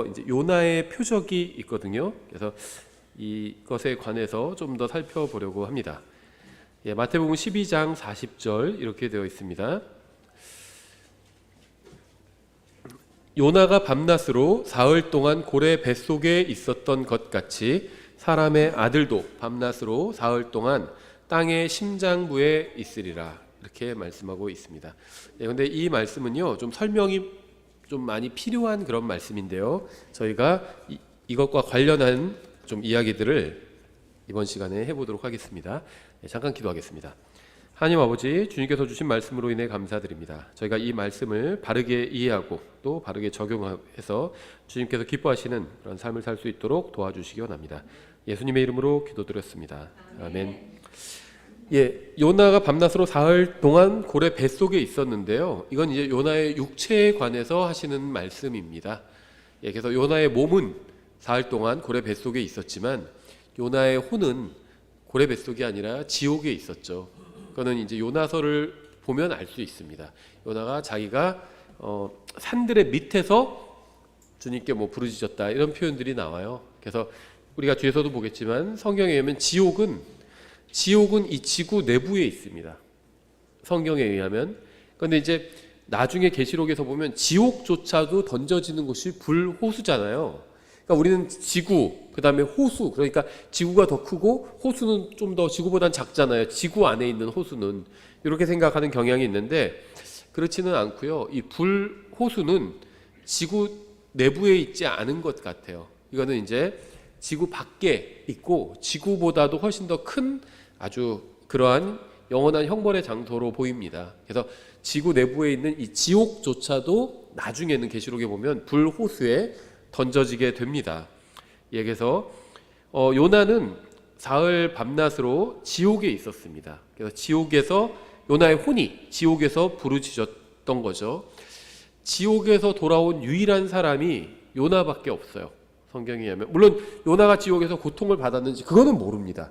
이제 요나의 표적이 있거든요. 그래서 이것에 관해서 좀 더 살펴보려고 합니다. 마태복음 12장 40절 이렇게 되어 있습니다. 요나가 밤낮으로 사흘 동안 고래 뱃속에 있었던 것 같이 사람의 아들도 밤낮으로 사흘 동안 땅의 심장부에 있으리라, 이렇게 말씀하고 있습니다. 그런데 이 말씀은요, 좀 설명이 좀 많이 필요한 그런 말씀인데요, 저희가 이것과 관련한 좀 이야기들을 이번 시간에 해보도록 하겠습니다. 잠깐 기도하겠습니다. 하나님 아버지, 주님께서 주신 말씀으로 인해 감사드립니다. 저희가 이 말씀을 바르게 이해하고 또 바르게 적용해서 주님께서 기뻐하시는 그런 삶을 살 수 있도록 도와주시기 원합니다. 예수님의 이름으로 기도드렸습니다. 아멘. 요나가 밤낮으로 사흘 동안 고래 뱃속에 있었는데요, 이건 이제 요나의 육체에 관해서 하시는 말씀입니다. 그래서 요나의 몸은 사흘 동안 고래 뱃속에 있었지만 요나의 혼은 고래 뱃속이 아니라 지옥에 있었죠. 그거는 이제 요나서를 보면 알 수 있습니다. 요나가 자기가 산들의 밑에서 주님께 부르짖었다, 이런 표현들이 나와요. 그래서 우리가 뒤에서도 보겠지만 성경에 의하면 지옥은 이 지구 내부에 있습니다, 성경에 의하면. 그런데 이제 나중에 계시록에서 보면 지옥조차도 던져지는 곳이 불호수잖아요. 그러니까 우리는 지구, 그 다음에 호수, 그러니까 지구가 더 크고 호수는 좀 더 지구보단 작잖아요. 지구 안에 있는 호수는, 이렇게 생각하는 경향이 있는데 그렇지는 않고요. 이 불호수는 지구 내부에 있지 않은 것 같아요. 이거는 이제 지구 밖에 있고 지구보다도 훨씬 더 큰 아주 그러한 영원한 형벌의 장소로 보입니다. 그래서 지구 내부에 있는 이 지옥조차도 나중에는 계시록에 보면 불호수에 던져지게 됩니다. 그래서 요나는 사흘 밤낮으로 지옥에 있었습니다. 그래서 지옥에서 요나의 혼이 지옥에서 부르짖었던 거죠. 지옥에서 돌아온 유일한 사람이 요나밖에 없어요, 성경에 의하면. 물론 요나가 지옥에서 고통을 받았는지 그거는 모릅니다.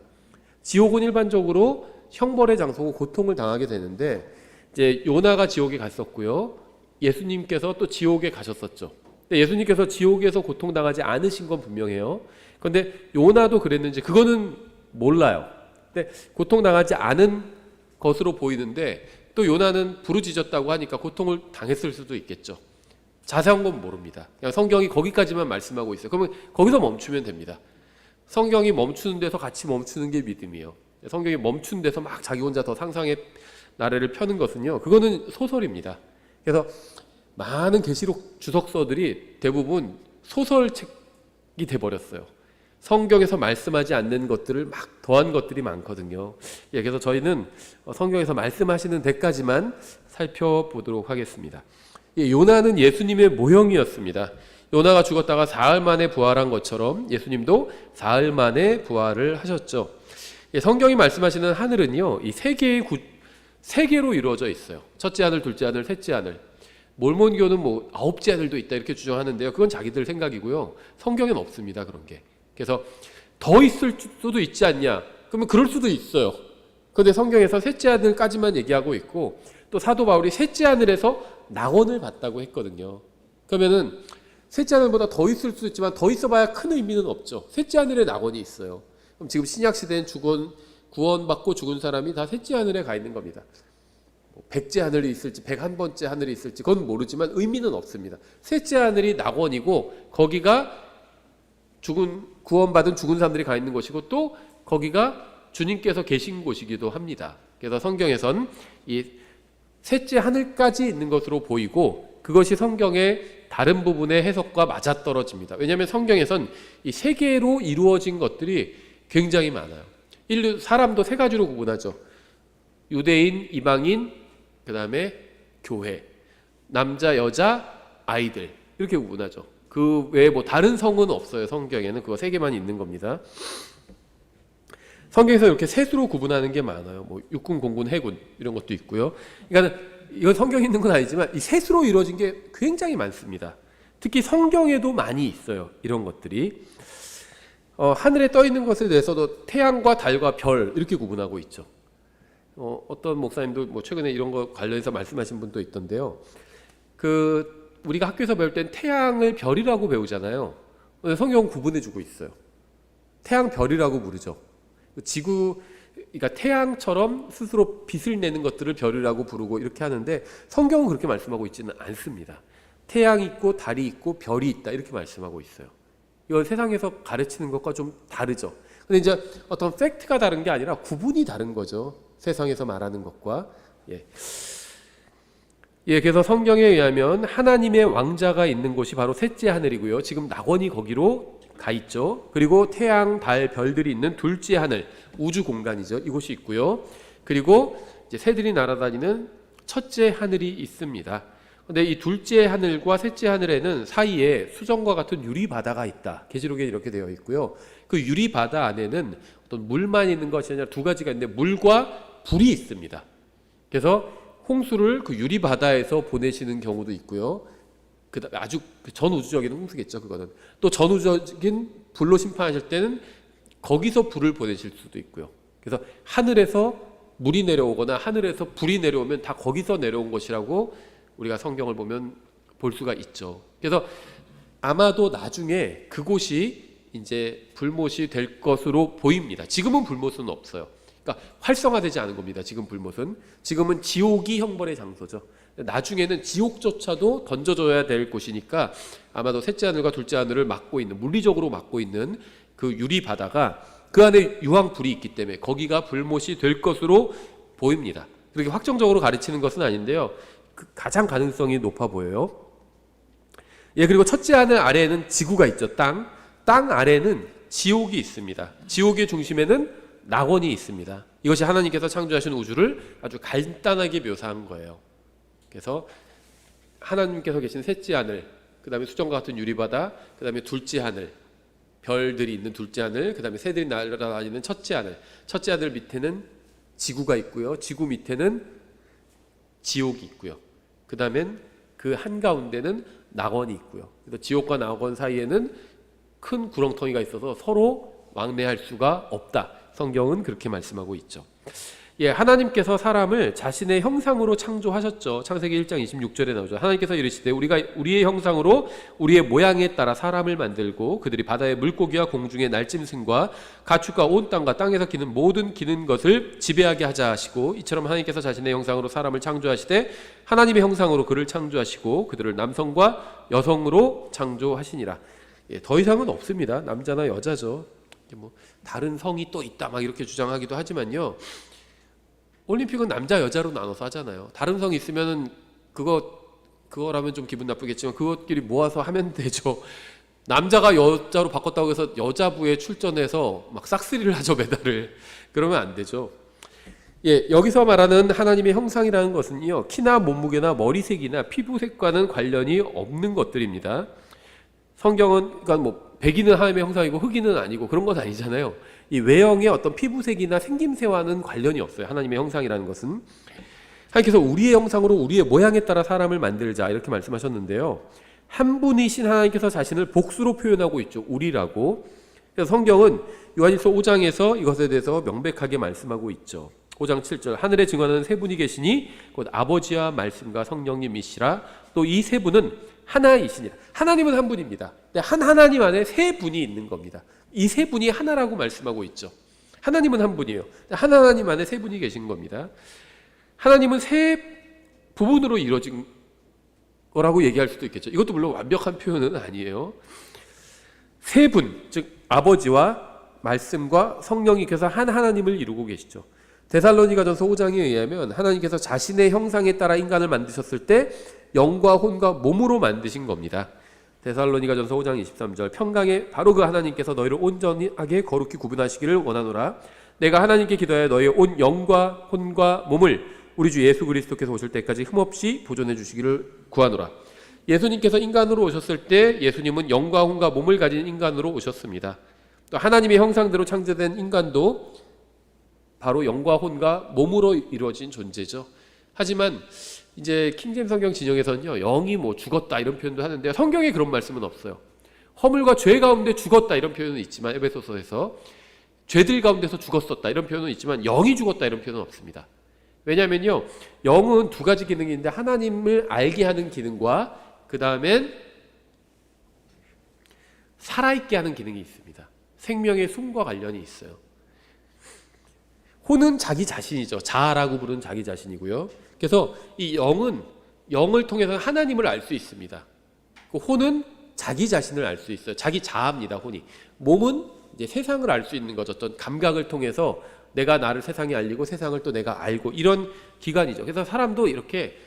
지옥은 일반적으로 형벌의 장소고 고통을 당하게 되는데, 이제 요나가 지옥에 갔었고요, 예수님께서 또 지옥에 가셨었죠. 근데 예수님께서 지옥에서 고통당하지 않으신 건 분명해요. 그런데 요나도 그랬는지 그거는 몰라요. 근데 고통당하지 않은 것으로 보이는데 또 요나는 부르짖었다고 하니까 고통을 당했을 수도 있겠죠. 자세한 건 모릅니다. 그냥 성경이 거기까지만 말씀하고 있어요. 그러면 거기서 멈추면 됩니다. 성경이 멈추는 데서 같이 멈추는 게 믿음이에요. 성경이 멈춘 데서 막 자기 혼자 더 상상의 나래를 펴는 것은요, 그거는 소설입니다. 그래서 많은 계시록 주석서들이 대부분 소설책이 돼버렸어요. 성경에서 말씀하지 않는 것들을 막 더한 것들이 많거든요. 그래서 저희는 성경에서 말씀하시는 데까지만 살펴보도록 하겠습니다. 요나는 예수님의 모형이었습니다. 요나가 죽었다가 사흘 만에 부활한 것처럼 예수님도 사흘 만에 부활을 하셨죠. 성경이 말씀하시는 하늘은요, 이 세 개로 이루어져 있어요. 첫째 하늘, 둘째 하늘, 셋째 하늘. 몰몬교는 9째 하늘도 있다, 이렇게 주장하는데요, 그건 자기들 생각이고요. 성경에는 없습니다, 그런 게. 그래서 더 있을 수도 있지 않냐, 그러면 그럴 수도 있어요. 그런데 성경에서 셋째 하늘까지만 얘기하고 있고, 또 사도 바울이 셋째 하늘에서 낙원을 봤다고 했거든요. 그러면은 셋째 하늘보다 더 있을 수도 있지만 더 있어봐야 큰 의미는 없죠. 셋째 하늘에 낙원이 있어요. 그럼 지금 신약 시대엔 구원받고 죽은 사람이 다 셋째 하늘에 가 있는 겁니다. 100째 하늘이 있을지 101번째 하늘이 있을지 그건 모르지만 의미는 없습니다. 셋째 하늘이 낙원이고 거기가 구원받은 죽은 사람들이 가 있는 곳이고 또 거기가 주님께서 계신 곳이기도 합니다. 그래서 성경에선 이 셋째 하늘까지 있는 것으로 보이고 그것이 성경의 다른 부분의 해석과 맞아떨어집니다. 왜냐하면 성경에선 이 세 개로 이루어진 것들이 굉장히 많아요. 사람도 세 가지로 구분하죠. 유대인, 이방인, 그 다음에 교회, 남자, 여자, 아이들, 이렇게 구분하죠. 그 외에 다른 성은 없어요. 성경에는 그거 세 개만 있는 겁니다. 성경에서 이렇게 셋으로 구분하는 게 많아요. 육군, 공군, 해군 이런 것도 있고요. 그러니까 이건 성경에 있는 건 아니지만 이 셋으로 이루어진 게 굉장히 많습니다. 특히 성경에도 많이 있어요, 이런 것들이. 하늘에 떠 있는 것에 대해서도 태양과 달과 별 이렇게 구분하고 있죠. 어떤 목사님도 최근에 이런 거 관련해서 말씀하신 분도 있던데요. 우리가 학교에서 배울 땐 태양을 별이라고 배우잖아요. 근데 성경은 구분해주고 있어요. 태양 별이라고 부르죠. 지구, 그러니까 태양처럼 스스로 빛을 내는 것들을 별이라고 부르고 이렇게 하는데 성경은 그렇게 말씀하고 있지는 않습니다. 태양이 있고 달이 있고 별이 있다 이렇게 말씀하고 있어요. 이건 세상에서 가르치는 것과 좀 다르죠. 근데 이제 어떤 팩트가 다른 게 아니라 구분이 다른 거죠. 세상에서 말하는 것과. 그래서 성경에 의하면 하나님의 왕자가 있는 곳이 바로 셋째 하늘이고요. 지금 낙원이 거기로 가 있죠. 그리고 태양, 달, 별들이 있는 둘째 하늘, 우주 공간이죠. 이곳이 있고요. 그리고 이제 새들이 날아다니는 첫째 하늘이 있습니다. 근데 이 둘째 하늘과 셋째 하늘에는 사이에 수정과 같은 유리 바다가 있다. 계시록에 이렇게 되어 있고요. 그 유리 바다 안에는 어떤 물만 있는 것이 아니라 두 가지가 있는데 물과 불이 있습니다. 그래서 홍수를 그 유리 바다에서 보내시는 경우도 있고요. 그다음에 아주 전우주적인 홍수겠죠. 그거는 또 전우주적인 불로 심판하실 때는 거기서 불을 보내실 수도 있고요. 그래서 하늘에서 물이 내려오거나 하늘에서 불이 내려오면 다 거기서 내려온 것이라고 우리가 성경을 보면 볼 수가 있죠. 그래서 아마도 나중에 그곳이 이제 불못이 될 것으로 보입니다. 지금은 불못은 없어요. 그러니까 활성화되지 않은 겁니다. 지금 불못은. 지금은 지옥이 형벌의 장소죠. 나중에는 지옥조차도 던져줘야 될 곳이니까 아마도 셋째 하늘과 둘째 하늘을 막고 있는, 물리적으로 막고 있는 그 유리 바다가 그 안에 유황불이 있기 때문에 거기가 불못이 될 것으로 보입니다. 그렇게 확정적으로 가르치는 것은 아닌데요. 가장 가능성이 높아 보여요. 그리고 첫째 하늘 아래에는 지구가 있죠. 땅 아래는 지옥이 있습니다. 지옥의 중심에는 낙원이 있습니다. 이것이 하나님께서 창조하신 우주를 아주 간단하게 묘사한 거예요. 그래서 하나님께서 계신 셋째 하늘, 그 다음에 수정과 같은 유리바다, 그 다음에 둘째 하늘, 별들이 있는 둘째 하늘, 그 다음에 새들이 날아다니는 첫째 하늘 밑에는 지구가 있고요. 지구 밑에는 지옥이 있고요. 그 다음엔 그 한가운데는 낙원이 있고요. 그래서 지옥과 낙원 사이에는 큰 구렁텅이가 있어서 서로 왕래할 수가 없다. 성경은 그렇게 말씀하고 있죠. 하나님께서 사람을 자신의 형상으로 창조하셨죠. 창세기 1장 26절에 나오죠. 하나님께서 이르시되 우리가 우리의 형상으로 우리의 모양에 따라 사람을 만들고 그들이 바다의 물고기와 공중의 날짐승과 가축과 온 땅과 땅에서 기는 모든 기는 것을 지배하게 하자 하시고, 이처럼 하나님께서 자신의 형상으로 사람을 창조하시되 하나님의 형상으로 그를 창조하시고 그들을 남성과 여성으로 창조하시니라. 더 이상은 없습니다. 남자나 여자죠. 뭐 다른 성이 또 있다 막 이렇게 주장하기도 하지만요. 올림픽은 남자 여자로 나눠서 하잖아요. 다른 성이 있으면은 그거라면 좀 기분 나쁘겠지만 그것끼리 모아서 하면 되죠. 남자가 여자로 바꿨다고 해서 여자부에 출전해서 막 싹쓸이를 하죠, 메달을. 그러면 안 되죠. 여기서 말하는 하나님의 형상이라는 것은요, 키나 몸무게나 머리색이나 피부색과는 관련이 없는 것들입니다. 성경은 그러니까 뭐 백인은 하나님의 형상이고 흑인은 아니고 그런 건 아니잖아요. 이 외형의 어떤 피부색이나 생김새와는 관련이 없어요. 하나님의 형상이라는 것은. 하나님께서 우리의 형상으로 우리의 모양에 따라 사람을 만들자 이렇게 말씀하셨는데요. 한 분이신 하나님께서 자신을 복수로 표현하고 있죠. 우리라고. 그래서 성경은 요한일서 5장에서 이것에 대해서 명백하게 말씀하고 있죠. 5장 7절 하늘에 증언하는 세 분이 계시니 곧 아버지와 말씀과 성령님이시라. 또 이 세 분은 하나이시니라. 하나님은 한 분입니다. 근데 한 하나님 안에 세 분이 있는 겁니다. 이 세 분이 하나라고 말씀하고 있죠. 하나님은 한 분이에요. 한 하나님 안에 세 분이 계신 겁니다. 하나님은 세 부분으로 이루어진 거라고 얘기할 수도 있겠죠. 이것도 물론 완벽한 표현은 아니에요. 세 분, 즉 아버지와 말씀과 성령이께서 한 하나님을 이루고 계시죠. 데살로니가전서 5장에 의하면 하나님께서 자신의 형상에 따라 인간을 만드셨을 때 영과 혼과 몸으로 만드신 겁니다. 데살로니가전서 5장 23절 평강에 바로 그 하나님께서 너희를 온전하게 거룩히 구분하시기를 원하노라. 내가 하나님께 기도하여 너희의 온 영과 혼과 몸을 우리 주 예수 그리스도께서 오실 때까지 흠없이 보존해 주시기를 구하노라. 예수님께서 인간으로 오셨을 때 예수님은 영과 혼과 몸을 가진 인간으로 오셨습니다. 또 하나님의 형상대로 창조된 인간도 바로 영과 혼과 몸으로 이루어진 존재죠. 하지만 이제 킹제임스 성경 진영에서는요, 영이 뭐 죽었다 이런 표현도 하는데 성경에 그런 말씀은 없어요. 허물과 죄 가운데 죽었다 이런 표현은 있지만 에베소서에서 죄들 가운데서 죽었었다 이런 표현은 있지만 영이 죽었다 이런 표현은 없습니다. 왜냐하면요, 영은 두 가지 기능이 있는데 하나님을 알게 하는 기능과 그 그 다음엔 살아있게 하는 기능이 있습니다. 생명의 숨과 관련이 있어요. 혼은 자기 자신이죠. 자아라고 부르는 자기 자신이고요. 그래서 이 영은 영을 통해서 하나님을 알 수 있습니다. 혼은 자기 자신을 알 수 있어요. 자기 자아입니다. 혼이. 몸은 이제 세상을 알 수 있는 거죠. 어떤 감각을 통해서 내가 나를 세상에 알리고 세상을 또 내가 알고 이런 기관이죠. 그래서 사람도 이렇게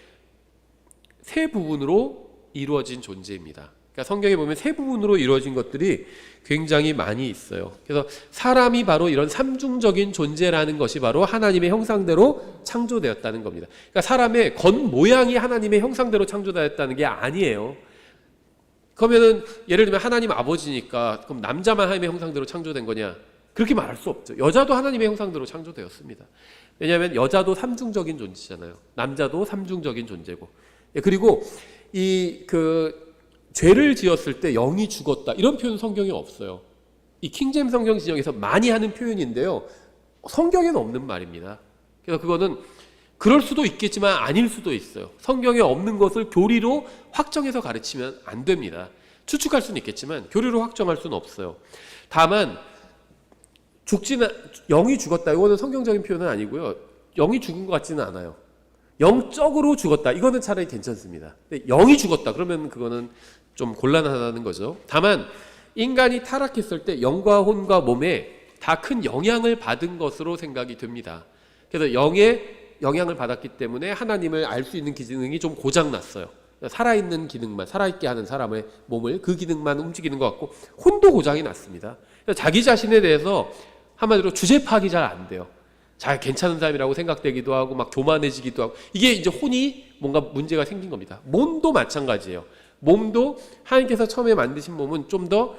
세 부분으로 이루어진 존재입니다. 그러니까 성경에 보면 세 부분으로 이루어진 것들이 굉장히 많이 있어요. 그래서 사람이 바로 이런 삼중적인 존재라는 것이 바로 하나님의 형상대로 창조되었다는 겁니다. 그러니까 사람의 겉모양이 하나님의 형상대로 창조되었다는 게 아니에요. 그러면은 예를 들면 하나님 아버지니까 그럼 남자만 하나님의 형상대로 창조된 거냐? 그렇게 말할 수 없죠. 여자도 하나님의 형상대로 창조되었습니다. 왜냐하면 여자도 삼중적인 존재잖아요. 남자도 삼중적인 존재고. 그리고 죄를 지었을 때 영이 죽었다 이런 표현 성경에 없어요. 이 킹제임스 성경 지정에서 많이 하는 표현인데요. 성경에는 없는 말입니다. 그래서 그거는 그럴 수도 있겠지만 아닐 수도 있어요. 성경에 없는 것을 교리로 확정해서 가르치면 안 됩니다. 추측할 수는 있겠지만 교리로 확정할 수는 없어요. 다만 영이 죽었다 이거는 성경적인 표현은 아니고요. 영이 죽은 것 같지는 않아요. 영적으로 죽었다 이거는 차라리 괜찮습니다. 근데 영이 죽었다 그러면 그거는 좀 곤란하다는 거죠. 다만 인간이 타락했을 때 영과 혼과 몸에 다 큰 영향을 받은 것으로 생각이 됩니다. 그래서 영의 영향을 받았기 때문에 하나님을 알 수 있는 기능이 좀 고장났어요. 살아있는 기능만, 살아있게 하는 사람의 몸을 그 기능만 움직이는 것 같고 혼도 고장이 났습니다. 자기 자신에 대해서 한마디로 주제 파악이 잘 안 돼요. 잘 괜찮은 사람이라고 생각되기도 하고 막 교만해지기도 하고 이게 이제 혼이 뭔가 문제가 생긴 겁니다. 몸도 마찬가지예요. 몸도 하나님께서 처음에 만드신 몸은 좀 더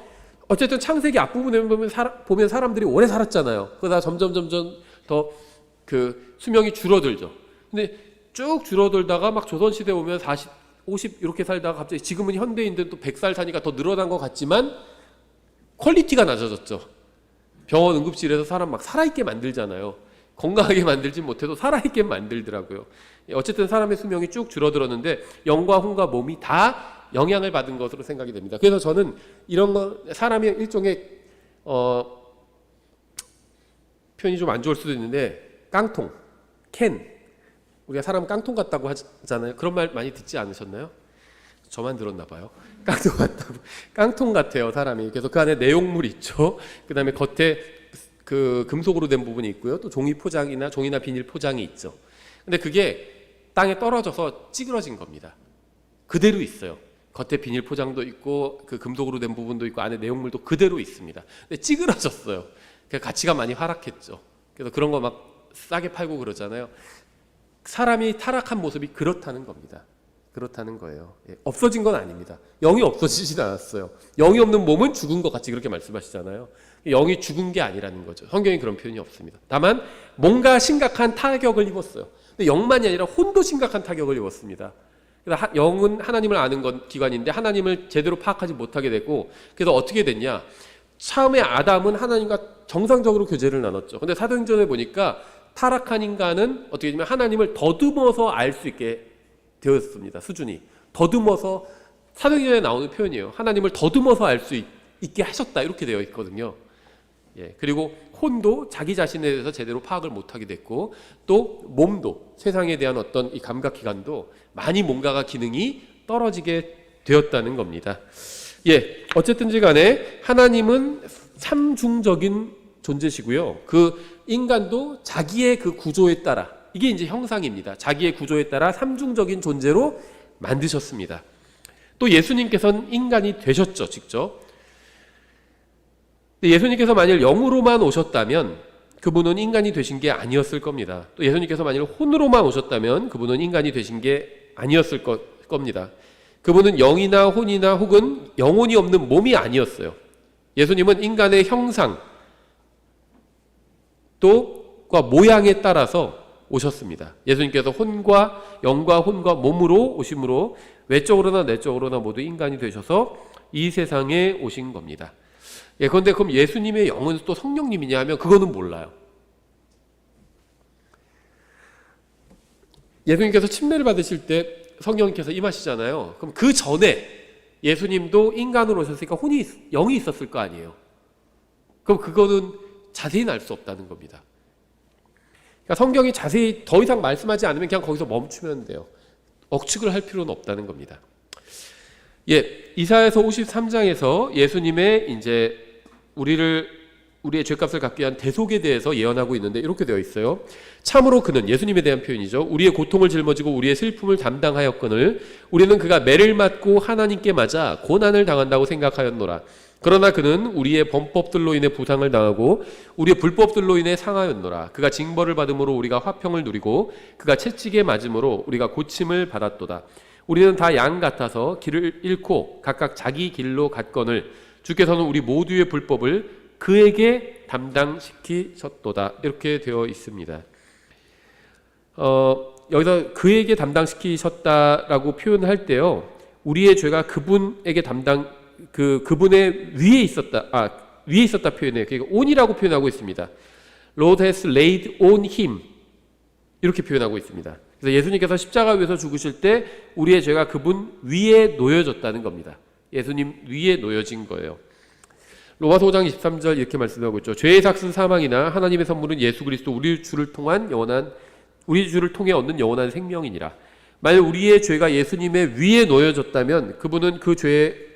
어쨌든 창세기 앞부분에 보면 사람들이 오래 살았잖아요. 그러다 점점 더 그 수명이 줄어들죠. 근데 쭉 줄어들다가 막 조선시대 오면 40, 50 이렇게 살다가 갑자기 지금은 현대인들은 또 100살 사니까 더 늘어난 것 같지만 퀄리티가 낮아졌죠. 병원 응급실에서 사람 막 살아있게 만들잖아요. 건강하게 만들진 못해도 살아있게 만들더라고요. 어쨌든 사람의 수명이 쭉 줄어들었는데 영과 혼과 몸이 다 영향을 받은 것으로 생각이 됩니다. 그래서 저는 이런 거 사람이 일종의 표현이 좀 안 좋을 수도 있는데 깡통, 캔 우리가 사람 깡통 같다고 하잖아요. 그런 말 많이 듣지 않으셨나요? 저만 들었나 봐요. 깡통 같다고. 깡통 같아요 사람이. 그래서 그 안에 내용물이 있죠. 그 다음에 겉에 그 금속으로 된 부분이 있고요. 또 종이 포장이나 종이나 비닐 포장이 있죠. 근데 그게 땅에 떨어져서 찌그러진 겁니다. 그대로 있어요. 겉에 비닐 포장도 있고 그 금속으로 된 부분도 있고 안에 내용물도 그대로 있습니다. 근데 찌그러졌어요. 그러니까 가치가 많이 하락했죠. 그래서 그런 거 막 싸게 팔고 그러잖아요. 사람이 타락한 모습이 그렇다는 겁니다. 그렇다는 거예요. 예, 없어진 건 아닙니다. 영이 없어지진 않았어요. 영이 없는 몸은 죽은 것 같이 그렇게 말씀하시잖아요. 영이 죽은 게 아니라는 거죠. 성경에 그런 표현이 없습니다. 다만 뭔가 심각한 타격을 입었어요. 근데 영만이 아니라 혼도 심각한 타격을 입었습니다. 그래서 영은 하나님을 아는 기관인데 하나님을 제대로 파악하지 못하게 됐고 그래서 어떻게 됐냐. 처음에 아담은 하나님과 정상적으로 교제를 나눴죠. 근데 사도행전에 보니까 타락한 인간은 어떻게 되냐면 하나님을 더듬어서 알 수 있게 되었습니다. 수준이. 더듬어서 사도행전에 나오는 표현이에요. 하나님을 더듬어서 알 수 있게 하셨다 이렇게 되어 있거든요. 예, 그리고 혼도 자기 자신에 대해서 제대로 파악을 못하게 됐고 또 몸도 세상에 대한 어떤 이 감각기관도 많이 뭔가가 기능이 떨어지게 되었다는 겁니다. 예, 어쨌든지 간에 하나님은 삼중적인 존재시고요. 그 인간도 자기의 그 구조에 따라 이게 이제 형상입니다. 자기의 구조에 따라 삼중적인 존재로 만드셨습니다. 또 예수님께서는 인간이 되셨죠, 직접. 근데 예수님께서 만일 영으로만 오셨다면 그분은 인간이 되신 게 아니었을 겁니다. 또 예수님께서 만일 혼으로만 오셨다면 그분은 인간이 되신 게 아니었을 겁니다. 그분은 영이나 혼이나 혹은 영혼이 없는 몸이 아니었어요. 예수님은 인간의 형상 또과 모양에 따라서 오셨습니다. 예수님께서 영과 혼과 몸으로 오심으로 외적으로나 내적으로나 모두 인간이 되셔서 이 세상에 오신 겁니다. 예, 그런데 그럼 예수님의 영은 또 성령님이냐 하면 그거는 몰라요. 예수님께서 침례를 받으실 때 성령님께서 임하시잖아요. 그럼 그 전에 예수님도 인간으로 오셨으니까 영이 있었을 거 아니에요. 그럼 그거는 자세히는 알 수 없다는 겁니다. 그러니까 성경이 자세히 더 이상 말씀하지 않으면 그냥 거기서 멈추면 돼요. 억측을 할 필요는 없다는 겁니다. 이사야서 53장에서 예수님의 이제 우리의 죄값을 갚기 위한 대속에 대해서 예언하고 있는데 이렇게 되어 있어요. 참으로 그는, 예수님에 대한 표현이죠, 우리의 고통을 짊어지고 우리의 슬픔을 담당하였거늘 우리는 그가 매를 맞고 하나님께 맞아 고난을 당한다고 생각하였노라. 그러나 그는 우리의 범법들로 인해 부상을 당하고 우리의 불법들로 인해 상하였노라. 그가 징벌을 받음으로 우리가 화평을 누리고 그가 채찍에 맞음으로 우리가 고침을 받았도다. 우리는 다 양 같아서 길을 잃고 각각 자기 길로 갔거늘 주께서는 우리 모두의 불법을 그에게 담당시키셨도다. 이렇게 되어 있습니다. 여기서 그에게 담당시키셨다라고 표현할 때요, 우리의 죄가 그분에게 그분의 위에 있었다 표현해요. 그러니까 on이라고 표현하고 있습니다. Lord has laid on him 이렇게 표현하고 있습니다. 그래서 예수님께서 십자가 위에서 죽으실 때 우리의 죄가 그분 위에 놓여졌다는 겁니다. 예수님 위에 놓여진 거예요. 로마서 5장 23절 이렇게 말씀하고 있죠. 죄의 삭은 사망이나 하나님의 선물은 예수 그리스도 우리 주를 통해 얻는 영원한 생명이니라. 만약 우리의 죄가 예수님의 위에 놓여졌다면 그분은 그 죄의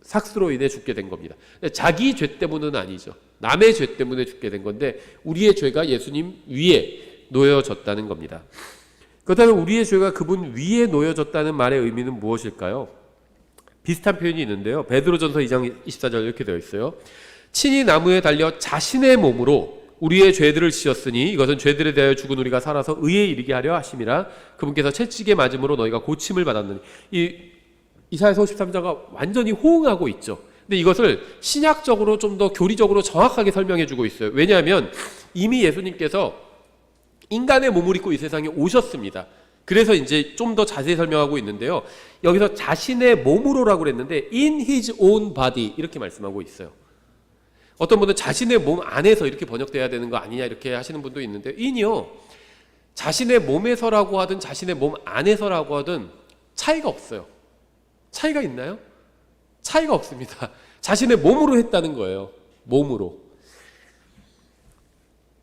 삭스로 인해 죽게 된 겁니다. 자기 죄 때문은 아니죠. 남의 죄 때문에 죽게 된 건데 우리의 죄가 예수님 위에 놓여졌다는 겁니다. 그렇다면 우리의 죄가 그분 위에 놓여졌다는 말의 의미는 무엇일까요? 비슷한 표현이 있는데요. 베드로전서 2장 24절 이렇게 되어 있어요. 친히 나무에 달려 자신의 몸으로 우리의 죄들을 지었으니 이것은 죄들에 대하여 죽은 우리가 살아서 의에 이르게 하려 하심이라. 그분께서 채찍에 맞음으로 너희가 고침을 받았느니. 이사야서 53장과 완전히 호응하고 있죠. 근데 이것을 신약적으로 좀 더 교리적으로 정확하게 설명해 주고 있어요. 왜냐하면 이미 예수님께서 인간의 몸을 입고 이 세상에 오셨습니다. 그래서 이제 좀 더 자세히 설명하고 있는데요. 여기서 자신의 몸으로라고 그랬는데 in his own body 이렇게 말씀하고 있어요. 어떤 분은 자신의 몸 안에서 이렇게 번역돼야 되는 거 아니냐 이렇게 하시는 분도 있는데 in이요, 자신의 몸에서라고 하든 자신의 몸 안에서라고 하든 차이가 없어요. 차이가 있나요? 차이가 없습니다. 자신의 몸으로 했다는 거예요. 몸으로.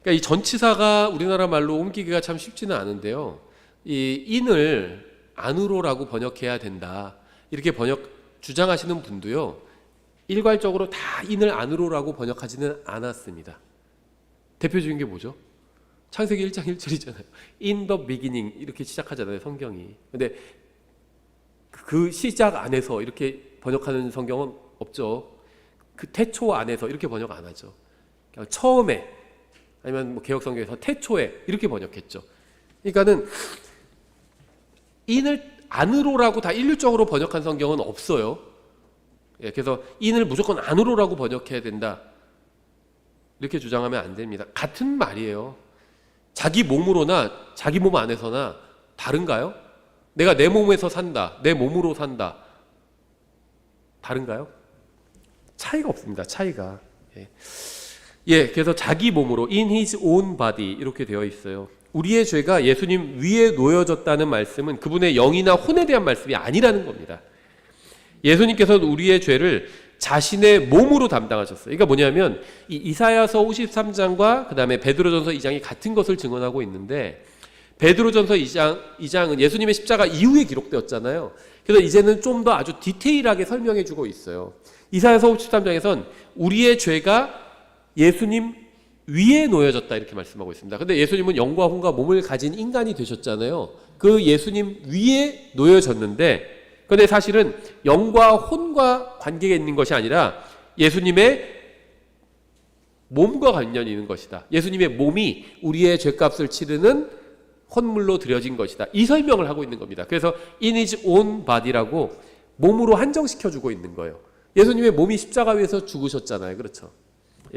그러니까 이 전치사가 우리나라 말로 옮기기가 참 쉽지는 않은데요. 이 in을 안으로라고 번역해야 된다 이렇게 주장하시는 분도요, 일괄적으로 다 in을 안으로라고 번역하지는 않았습니다. 대표적인 게 뭐죠? 창세기 1장 1절이잖아요. In the beginning 이렇게 시작하잖아요, 성경이. 근데 그 시작 안에서 이렇게 번역하는 성경은 없죠. 그 태초 안에서 이렇게 번역 안 하죠. 그냥 처음에, 아니면 뭐 개역 성경에서 태초에 이렇게 번역했죠. 그러니까는 in을 안으로라고 다 일률적으로 번역한 성경은 없어요. 그래서 in을 무조건 안으로라고 번역해야 된다 이렇게 주장하면 안 됩니다. 같은 말이에요. 자기 몸으로나 자기 몸 안에서나 다른가요? 내가 내 몸에서 산다, 내 몸으로 산다, 다른가요? 차이가 없습니다. 차이가. 그래서 자기 몸으로 in his own body 이렇게 되어 있어요. 우리의 죄가 예수님 위에 놓여졌다는 말씀은 그분의 영이나 혼에 대한 말씀이 아니라는 겁니다. 예수님께서는 우리의 죄를 자신의 몸으로 담당하셨어요. 그러니까 뭐냐면 이 이사야서 53장과 그 다음에 베드로전서 2장이 같은 것을 증언하고 있는데, 베드로전서 2장은 예수님의 십자가 이후에 기록되었잖아요. 그래서 이제는 좀 더 아주 디테일하게 설명해 주고 있어요. 이사야서 53장에선 우리의 죄가 예수님 위에 놓여졌다 이렇게 말씀하고 있습니다. 근데 예수님은 영과 혼과 몸을 가진 인간이 되셨잖아요. 그 예수님 위에 놓여졌는데, 근데 사실은 영과 혼과 관계가 있는 것이 아니라 예수님의 몸과 관련이 있는 것이다. 예수님의 몸이 우리의 죄값을 치르는 헌물로 드려진 것이다. 이 설명을 하고 있는 겁니다. 그래서 in his own body라고 몸으로 한정시켜주고 있는 거예요. 예수님의 몸이 십자가 위에서 죽으셨잖아요. 그렇죠?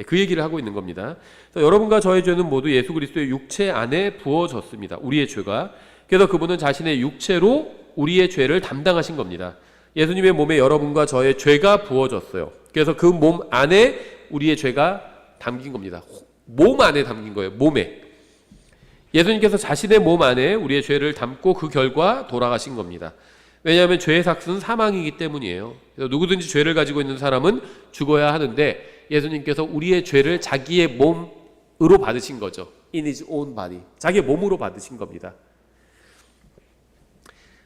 그 얘기를 하고 있는 겁니다. 여러분과 저의 죄는 모두 예수 그리스도의 육체 안에 부어졌습니다. 우리의 죄가. 그래서 그분은 자신의 육체로 우리의 죄를 담당하신 겁니다. 예수님의 몸에 여러분과 저의 죄가 부어졌어요. 그래서 그 몸 안에 우리의 죄가 담긴 겁니다. 몸 안에 담긴 거예요. 몸에. 예수님께서 자신의 몸 안에 우리의 죄를 담고 그 결과 돌아가신 겁니다. 왜냐하면 죄의 삭스는 사망이기 때문이에요. 그래서 누구든지 죄를 가지고 있는 사람은 죽어야 하는데 예수님께서 우리의 죄를 자기의 몸으로 받으신 거죠. In his own body. 자기의 몸으로 받으신 겁니다.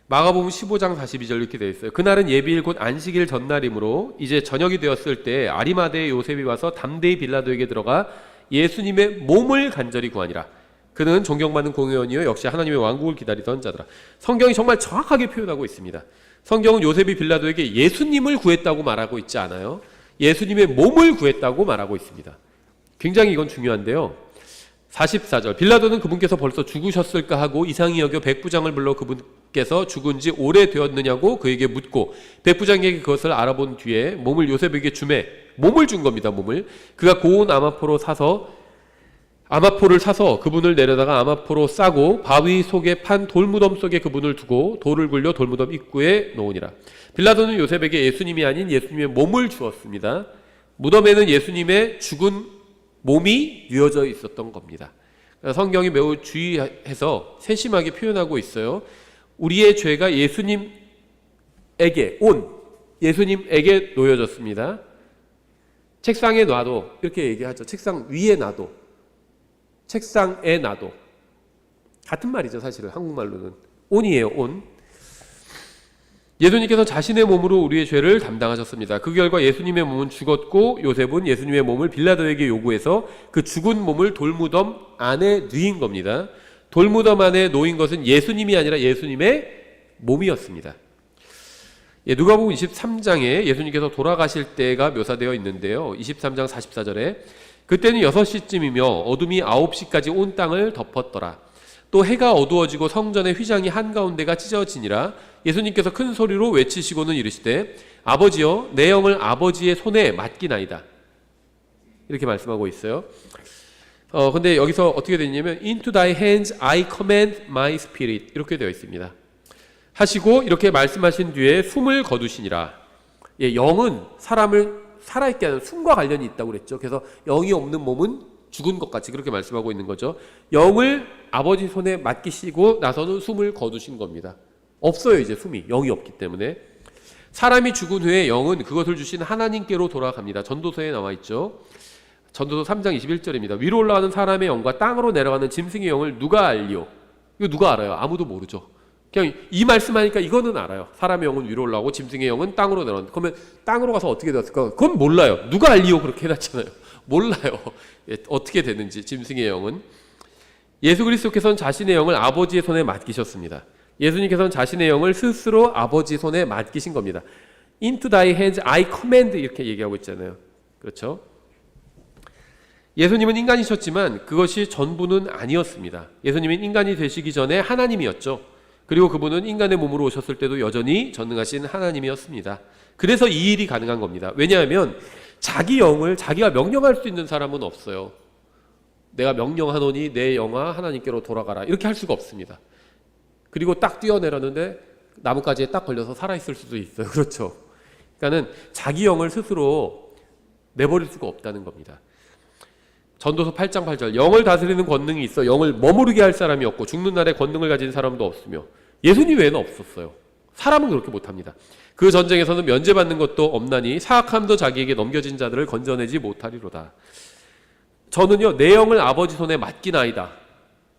마가복음 15장 42절 이렇게 되어 있어요. 그날은 예비일 곧 안식일 전날이므로 이제 저녁이 되었을 때 아리마대의 요셉이 와서 담대히 빌라도에게 들어가 예수님의 몸을 간절히 구하니라. 그는 존경받는 공의원이요 역시 하나님의 왕국을 기다리던 자더라. 성경이 정말 정확하게 표현하고 있습니다. 성경은 요셉이 빌라도에게 예수님을 구했다고 말하고 있지 않아요. 예수님의 몸을 구했다고 말하고 있습니다. 굉장히 이건 중요한데요. 44절 빌라도는 그분께서 벌써 죽으셨을까 하고 이상히 여겨 백부장을 불러 그분께서 죽은 지 오래되었느냐고 그에게 묻고 백부장에게 그것을 알아본 뒤에 몸을 요셉에게 주매 몸을 준 겁니다. 몸을 그가 고운 아마포를 사서 그분을 내려다가 아마포로 싸고 바위 속에 판 돌무덤 속에 그분을 두고 돌을 굴려 돌무덤 입구에 놓으니라. 빌라도는 요셉에게 예수님이 아닌 예수님의 몸을 주었습니다. 무덤에는 예수님의 죽은 몸이 뉘어져 있었던 겁니다. 성경이 매우 주의해서 세심하게 표현하고 있어요. 우리의 죄가 예수님에게 놓여졌습니다. 책상에 놔도 이렇게 얘기하죠. 책상 위에 놔도, 책상에 놔도 같은 말이죠. 사실은 한국말로는 온이에요. 온. 예수님께서 자신의 몸으로 우리의 죄를 담당하셨습니다. 그 결과 예수님의 몸은 죽었고 요셉은 예수님의 몸을 빌라도에게 요구해서 그 죽은 몸을 돌무덤 안에 누인 겁니다. 돌무덤 안에 놓인 것은 예수님이 아니라 예수님의 몸이었습니다. 누가복음 23장에 예수님께서 돌아가실 때가 묘사되어 있는데요. 23장 44절에 그때는 6시쯤이며 어둠이 9시까지 온 땅을 덮었더라. 또 해가 어두워지고 성전의 휘장이 한가운데가 찢어지니라. 예수님께서 큰 소리로 외치시고는 이르시되 아버지여 내 영을 아버지의 손에 맡기나이다. 이렇게 말씀하고 있어요. 근데 여기서 어떻게 되냐면 Into thy hands I command my spirit 이렇게 되어 있습니다. 하시고 이렇게 말씀하신 뒤에 숨을 거두시니라. 영은 사람을 살아있게 하는 숨과 관련이 있다고 그랬죠. 그래서 영이 없는 몸은 죽은 것 같이 그렇게 말씀하고 있는 거죠. 영을 아버지 손에 맡기시고 나서는 숨을 거두신 겁니다. 없어요. 이제 숨이. 영이 없기 때문에. 사람이 죽은 후에 영은 그것을 주신 하나님께로 돌아갑니다. 전도서에 나와 있죠. 전도서 3장 21절입니다. 위로 올라가는 사람의 영과 땅으로 내려가는 짐승의 영을 누가 알리오? 이거 누가 알아요? 아무도 모르죠. 그냥 이 말씀하니까 이거는 알아요. 사람의 영은 위로 올라가고 짐승의 영은 땅으로 내려간다. 그러면 땅으로 가서 어떻게 되었을까? 그건 몰라요. 누가 알리오 그렇게 해놨잖아요. 몰라요. 어떻게 되는지 짐승의 영은. 예수 그리스도께서는 자신의 영을 아버지의 손에 맡기셨습니다. 예수님께서는 자신의 영을 스스로 아버지 손에 맡기신 겁니다. Into thy hands I command 이렇게 얘기하고 있잖아요. 그렇죠? 예수님은 인간이셨지만 그것이 전부는 아니었습니다. 예수님은 인간이 되시기 전에 하나님이었죠. 그리고 그분은 인간의 몸으로 오셨을 때도 여전히 전능하신 하나님이었습니다. 그래서 이 일이 가능한 겁니다. 왜냐하면 자기 영을 자기가 명령할 수 있는 사람은 없어요. 내가 명령하노니 내 영아 하나님께로 돌아가라 이렇게 할 수가 없습니다. 그리고 딱 뛰어내렸는데 나뭇가지에 딱 걸려서 살아있을 수도 있어요. 그렇죠? 그러니까는 자기 영을 스스로 내버릴 수가 없다는 겁니다. 전도서 8장 8절 영을 다스리는 권능이 있어 영을 머무르게 할 사람이 없고 죽는 날에 권능을 가진 사람도 없으며 예수님 외에는 없었어요. 사람은 그렇게 못합니다. 그 전쟁에서는 면제받는 것도 없나니 사악함도 자기에게 넘겨진 자들을 건져내지 못하리로다. 저는요 내 영을 아버지 손에 맡기나이다.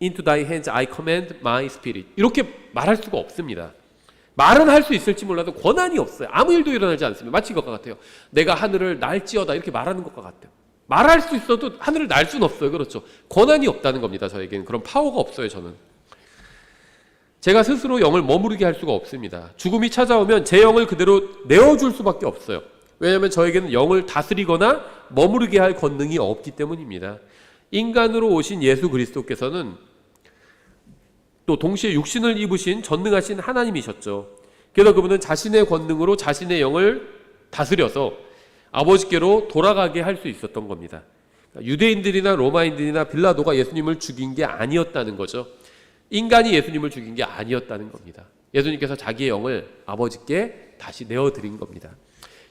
Into thy hands I command my spirit 이렇게 말할 수가 없습니다. 말은 할 수 있을지 몰라도 권한이 없어요. 아무 일도 일어나지 않습니다. 마치 이것과 같아요. 내가 하늘을 날지어다 이렇게 말하는 것과 같아요. 말할 수 있어도 하늘을 날 수는 없어요. 그렇죠? 권한이 없다는 겁니다. 저에게는 그런 파워가 없어요. 저는 제가 스스로 영을 머무르게 할 수가 없습니다. 죽음이 찾아오면 제 영을 그대로 내어줄 수밖에 없어요. 왜냐하면 저에게는 영을 다스리거나 머무르게 할 권능이 없기 때문입니다. 인간으로 오신 예수 그리스도께서는 또 동시에 육신을 입으신 전능하신 하나님이셨죠. 그래서 그분은 자신의 권능으로 자신의 영을 다스려서 아버지께로 돌아가게 할 수 있었던 겁니다. 유대인들이나 로마인들이나 빌라도가 예수님을 죽인 게 아니었다는 거죠. 인간이 예수님을 죽인 게 아니었다는 겁니다. 예수님께서 자기의 영을 아버지께 다시 내어드린 겁니다.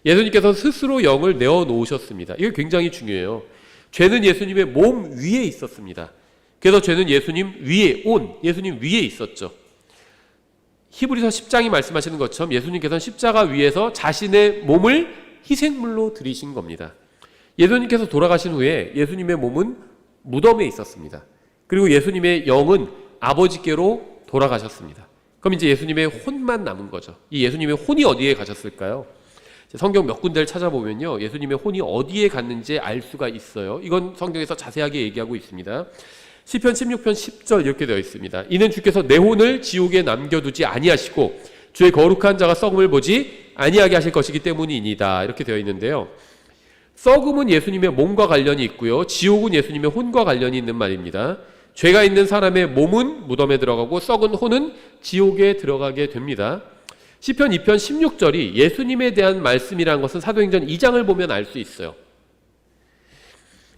예수님께서 스스로 영을 내어놓으셨습니다. 이게 굉장히 중요해요. 죄는 예수님의 몸 위에 있었습니다. 그래서 죄는 예수님 위에 있었죠. 히브리서 10장이 말씀하시는 것처럼 예수님께서는 십자가 위에서 자신의 몸을 희생물로 드리신 겁니다. 예수님께서 돌아가신 후에 예수님의 몸은 무덤에 있었습니다. 그리고 예수님의 영은 아버지께로 돌아가셨습니다. 그럼 이제 예수님의 혼만 남은 거죠. 이 예수님의 혼이 어디에 가셨을까요? 성경 몇 군데를 찾아보면요, 예수님의 혼이 어디에 갔는지 알 수가 있어요. 이건 성경에서 자세하게 얘기하고 있습니다. 시편 16편 10절 이렇게 되어 있습니다. 이는 주께서 내 혼을 지옥에 남겨두지 아니하시고 주의 거룩한 자가 썩음을 보지 아니하게 하실 것이기 때문이니이다. 이렇게 되어 있는데요, 썩음은 예수님의 몸과 관련이 있고요, 지옥은 예수님의 혼과 관련이 있는 말입니다. 죄가 있는 사람의 몸은 무덤에 들어가고 썩은 혼은 지옥에 들어가게 됩니다. 시편 2편 16절이 예수님에 대한 말씀이라는 것은 사도행전 2장을 보면 알 수 있어요.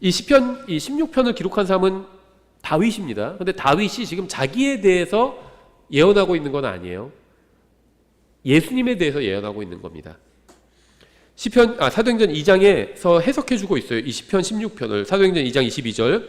이 시편, 이 16편을 기록한 사람은 다윗입니다. 그런데 다윗이 지금 자기에 대해서 예언하고 있는 건 아니에요. 예수님에 대해서 예언하고 있는 겁니다. 사도행전 2장에서 해석해주고 있어요. 이 시편 16편을. 사도행전 2장 22절.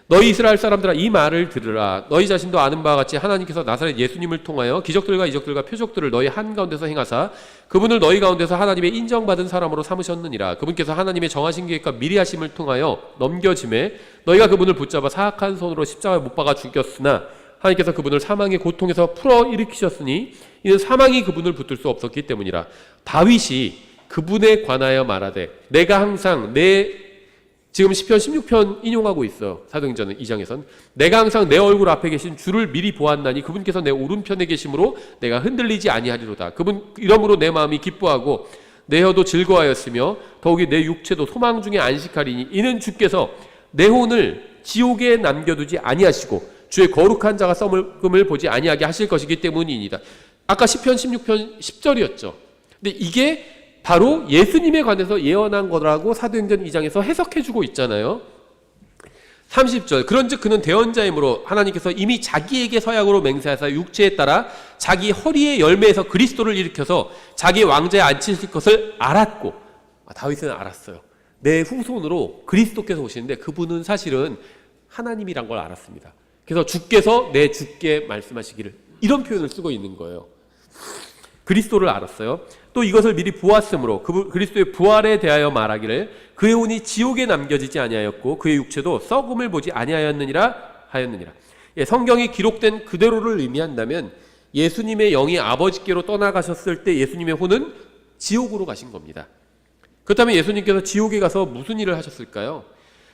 너희 이스라엘 사람들아 이 말을 들으라. 너희 자신도 아는 바와 같이 하나님께서 나사렛 예수님을 통하여 기적들과 이적들과 표적들을 너희 한가운데서 행하사 그분을 너희 가운데서 하나님의 인정받은 사람으로 삼으셨느니라. 그분께서 하나님의 정하신 계획과 미리 하심을 통하여 넘겨짐에 너희가 그분을 붙잡아 사악한 손으로 십자가에 못 박아 죽였으나 하나님께서 그분을 사망의 고통에서 풀어 일으키셨으니 이는 사망이 그분을 붙들 수 없었기 때문이라. 다윗이 그분에 관하여 말하되 내가 항상 지금 시편 16편 인용하고 있어. 사도행전 2장에선 내가 항상 내 얼굴 앞에 계신 주를 미리 보았나니 그분께서 내 오른편에 계심으로 내가 흔들리지 아니하리로다. 그분 이러므로 내 마음이 기뻐하고 내 혀도 즐거워하였으며 더욱이 내 육체도 소망 중에 안식하리니 이는 주께서 내 혼을 지옥에 남겨두지 아니하시고 주의 거룩한 자가 썩음을 보지 아니하게 하실 것이기 때문이니이다. 아까 시편 16편 10절이었죠. 근데 이게 바로 예수님에 관해서 예언한 거라고 사도행전 2장에서 해석해주고 있잖아요. 30절. 그런즉 그는 대언자이므로 하나님께서 이미 자기에게 서약으로 맹세하사 육체에 따라 자기 허리의 열매에서 그리스도를 일으켜서 자기 왕좌에 앉히실 것을 알았고, 다윗은 알았어요. 내 후손으로 그리스도께서 오시는데 그분은 사실은 하나님이란 걸 알았습니다. 그래서 주께서 내 주께 말씀하시기를, 이런 표현을 쓰고 있는 거예요. 그리스도를 알았어요. 또 이것을 미리 보았으므로 그리스도의 부활에 대하여 말하기를 그의 혼이 지옥에 남겨지지 아니하였고 그의 육체도 썩음을 보지 아니하였느니라 하였느니라. 성경이 기록된 그대로를 의미한다면 예수님의 영이 아버지께로 떠나가셨을 때 예수님의 혼은 지옥으로 가신 겁니다. 그렇다면 예수님께서 지옥에 가서 무슨 일을 하셨을까요?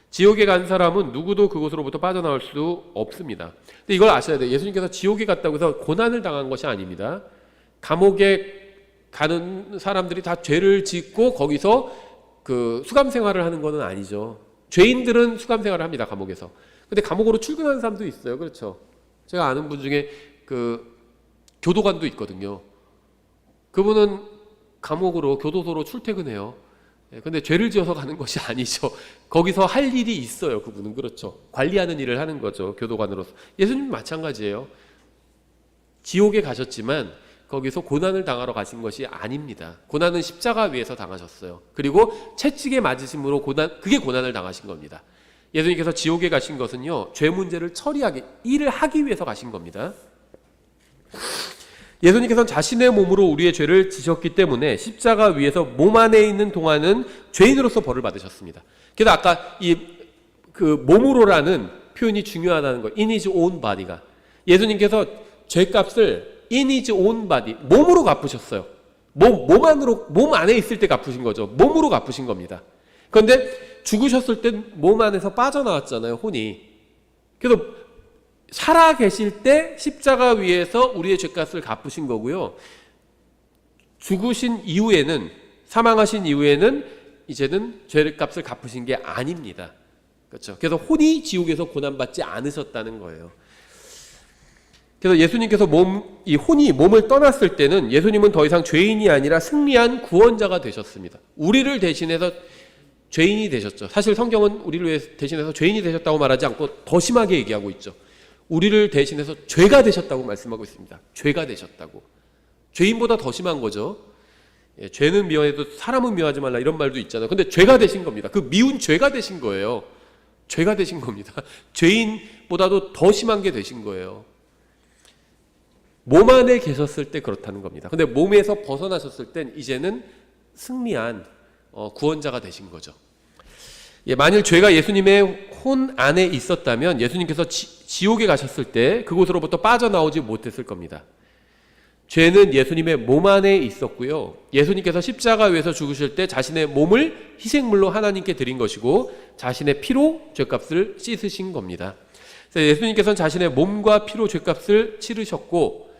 지옥에 간 사람은 누구도 그곳으로부터 빠져나올 수 없습니다. 근데 이걸 아셔야 돼요. 예수님께서 지옥에 갔다고 해서 고난을 당한 것이 아닙니다. 감옥에 가는 사람들이 다 죄를 짓고 거기서 그 수감 생활을 하는 것은 아니죠. 죄인들은 수감 생활을 합니다, 감옥에서. 근데 감옥으로 출근하는 사람도 있어요. 그렇죠. 제가 아는 분 중에 그 교도관도 있거든요. 그분은 감옥으로, 교도소로 출퇴근해요. 근데 죄를 지어서 가는 것이 아니죠. 거기서 할 일이 있어요, 그분은. 그렇죠. 관리하는 일을 하는 거죠, 교도관으로서. 예수님은 마찬가지예요. 지옥에 가셨지만 거기서 고난을 당하러 가신 것이 아닙니다. 고난은 십자가 위에서 당하셨어요. 그리고 채찍에 맞으심으로 그게 고난을 당하신 겁니다. 예수님께서 지옥에 가신 것은요, 죄 문제를 처리하기, 일을 하기 위해서 가신 겁니다. 예수님께서는 자신의 몸으로 우리의 죄를 지셨기 때문에 십자가 위에서 몸 안에 있는 동안은 죄인으로서 벌을 받으셨습니다. 그래서 아까 그 몸으로라는 표현이 중요하다는 거예요. In his own body가. 예수님께서 죄값을 in his own body, 몸으로 갚으셨어요. 몸 안에 있을 때 갚으신 거죠. 몸으로 갚으신 겁니다. 그런데 죽으셨을 때 몸 안에서 빠져나왔잖아요, 혼이. 그래서 살아 계실 때 십자가 위에서 우리의 죄값을 갚으신 거고요. 죽으신 이후에는, 사망하신 이후에는 이제는 죄값을 갚으신 게 아닙니다. 그렇죠. 그래서 혼이 지옥에서 고난받지 않으셨다는 거예요. 그래서 예수님께서 이 혼이 몸을 떠났을 때는 예수님은 더 이상 죄인이 아니라 승리한 구원자가 되셨습니다. 우리를 대신해서 죄인이 되셨죠. 사실 성경은 우리를 대신해서 죄인이 되셨다고 말하지 않고 더 심하게 얘기하고 있죠. 우리를 대신해서 죄가 되셨다고 말씀하고 있습니다. 죄가 되셨다고. 죄인보다 더 심한 거죠. 죄는 미워해도 사람은 미워하지 말라, 이런 말도 있잖아요. 근데 죄가 되신 겁니다. 그 미운 죄가 되신 거예요. 죄가 되신 겁니다. 죄인보다도 더 심한 게 되신 거예요. 몸 안에 계셨을 때 그렇다는 겁니다. 근데 몸에서 벗어나셨을 땐 이제는 승리한 구원자가 되신 거죠. 예, 만일 죄가 예수님의 혼 안에 있었다면 예수님께서 지옥에 가셨을 때 그곳으로부터 빠져나오지 못했을 겁니다. 죄는 예수님의 몸 안에 있었고요. 예수님께서 십자가 위에서 죽으실 때 자신의 몸을 희생물로 하나님께 드린 것이고 자신의 피로 죄값을 씻으신 겁니다. 그래서 예수님께서는 자신의 몸과 피로 죄값을 치르셨고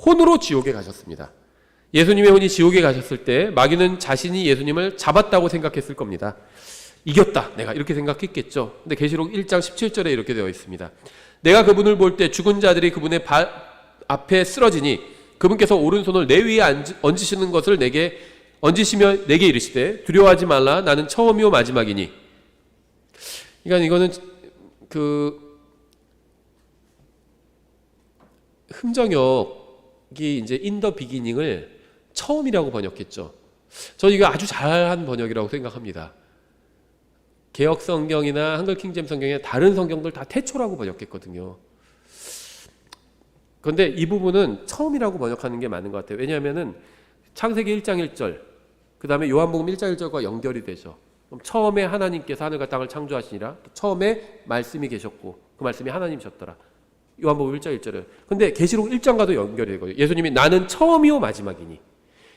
혼으로 지옥에 가셨습니다. 예수님의 혼이 지옥에 가셨을 때 마귀는 자신이 예수님을 잡았다고 생각했을 겁니다. 이겼다 내가 이렇게 생각했겠죠. 근데 계시록 1장 17절에 이렇게 되어 있습니다. 내가 그분을 볼 때 죽은 자들이 그분의 발 앞에 쓰러지니 그분께서 오른손을 내 위에 얹으시는 것을 내게 얹으시며 내게 이르시되 두려워하지 말라 나는 처음이요 마지막이니. 그러니까 이거는 그 흥정역이 이제 in the beginning을 처음이라고 번역했죠. 저는 이거 아주 잘한 번역이라고 생각합니다. 개역 성경이나 한글 킹제임스 성경이나 다른 성경들 다 태초라고 번역했거든요. 그런데 이 부분은 처음이라고 번역하는 게 맞는 것 같아요. 왜냐하면은 창세기 1장 1절, 그 다음에 요한복음 1장 1절과 연결이 되죠. 그럼 처음에 하나님께서 하늘과 땅을 창조하시니라. 처음에 말씀이 계셨고 그 말씀이 하나님이셨더라. 요한복음 1장 1절에. 근데 계시록 1장과도 연결이 되거든요. 예수님이 나는 처음이요 마지막이니.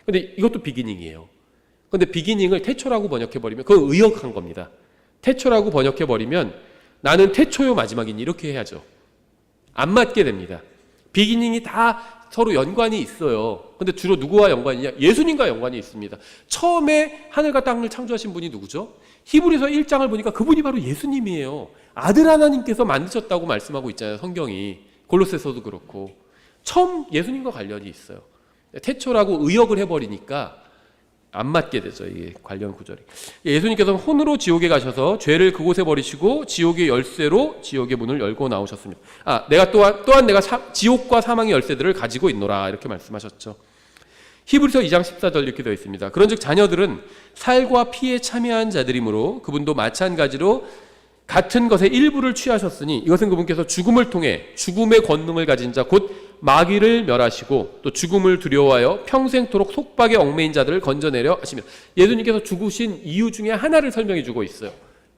근데 이것도 비기닝이에요. 근데 비기닝을 태초라고 번역해버리면 그건 의역한 겁니다. 태초라고 번역해버리면 나는 태초요 마지막이니 이렇게 해야죠. 안 맞게 됩니다. 비기닝이 다 서로 연관이 있어요. 근데 주로 누구와 연관이냐? 예수님과 연관이 있습니다. 처음에 하늘과 땅을 창조하신 분이 누구죠? 히브리서 1장을 보니까 그분이 바로 예수님이에요. 아들 하나님께서 만드셨다고 말씀하고 있잖아요. 성경이. 골로새서도 그렇고. 처음 예수님과 관련이 있어요. 태초라고 의역을 해버리니까 안 맞게 되죠. 이게 관련 구절이. 예수님께서는 혼으로 지옥에 가셔서 죄를 그곳에 버리시고 지옥의 열쇠로 지옥의 문을 열고 나오셨습니다. 내가 또한 내가 지옥과 사망의 열쇠들을 가지고 있노라 이렇게 말씀하셨죠. 히브리서 2장 14절 이렇게 되어 있습니다. 그런즉 자녀들은 살과 피에 참여한 자들이므로 그분도 마찬가지로 같은 것의 일부를 취하셨으니 이것은 그분께서 죽음을 통해 죽음의 권능을 가진 자 곧 마귀를 멸하시고 또 죽음을 두려워하여 평생토록 속박에 얽매인 자들을 건져내려 하시며. 예수님께서 죽으신 이유 중에 하나를 설명해 주고 있어요.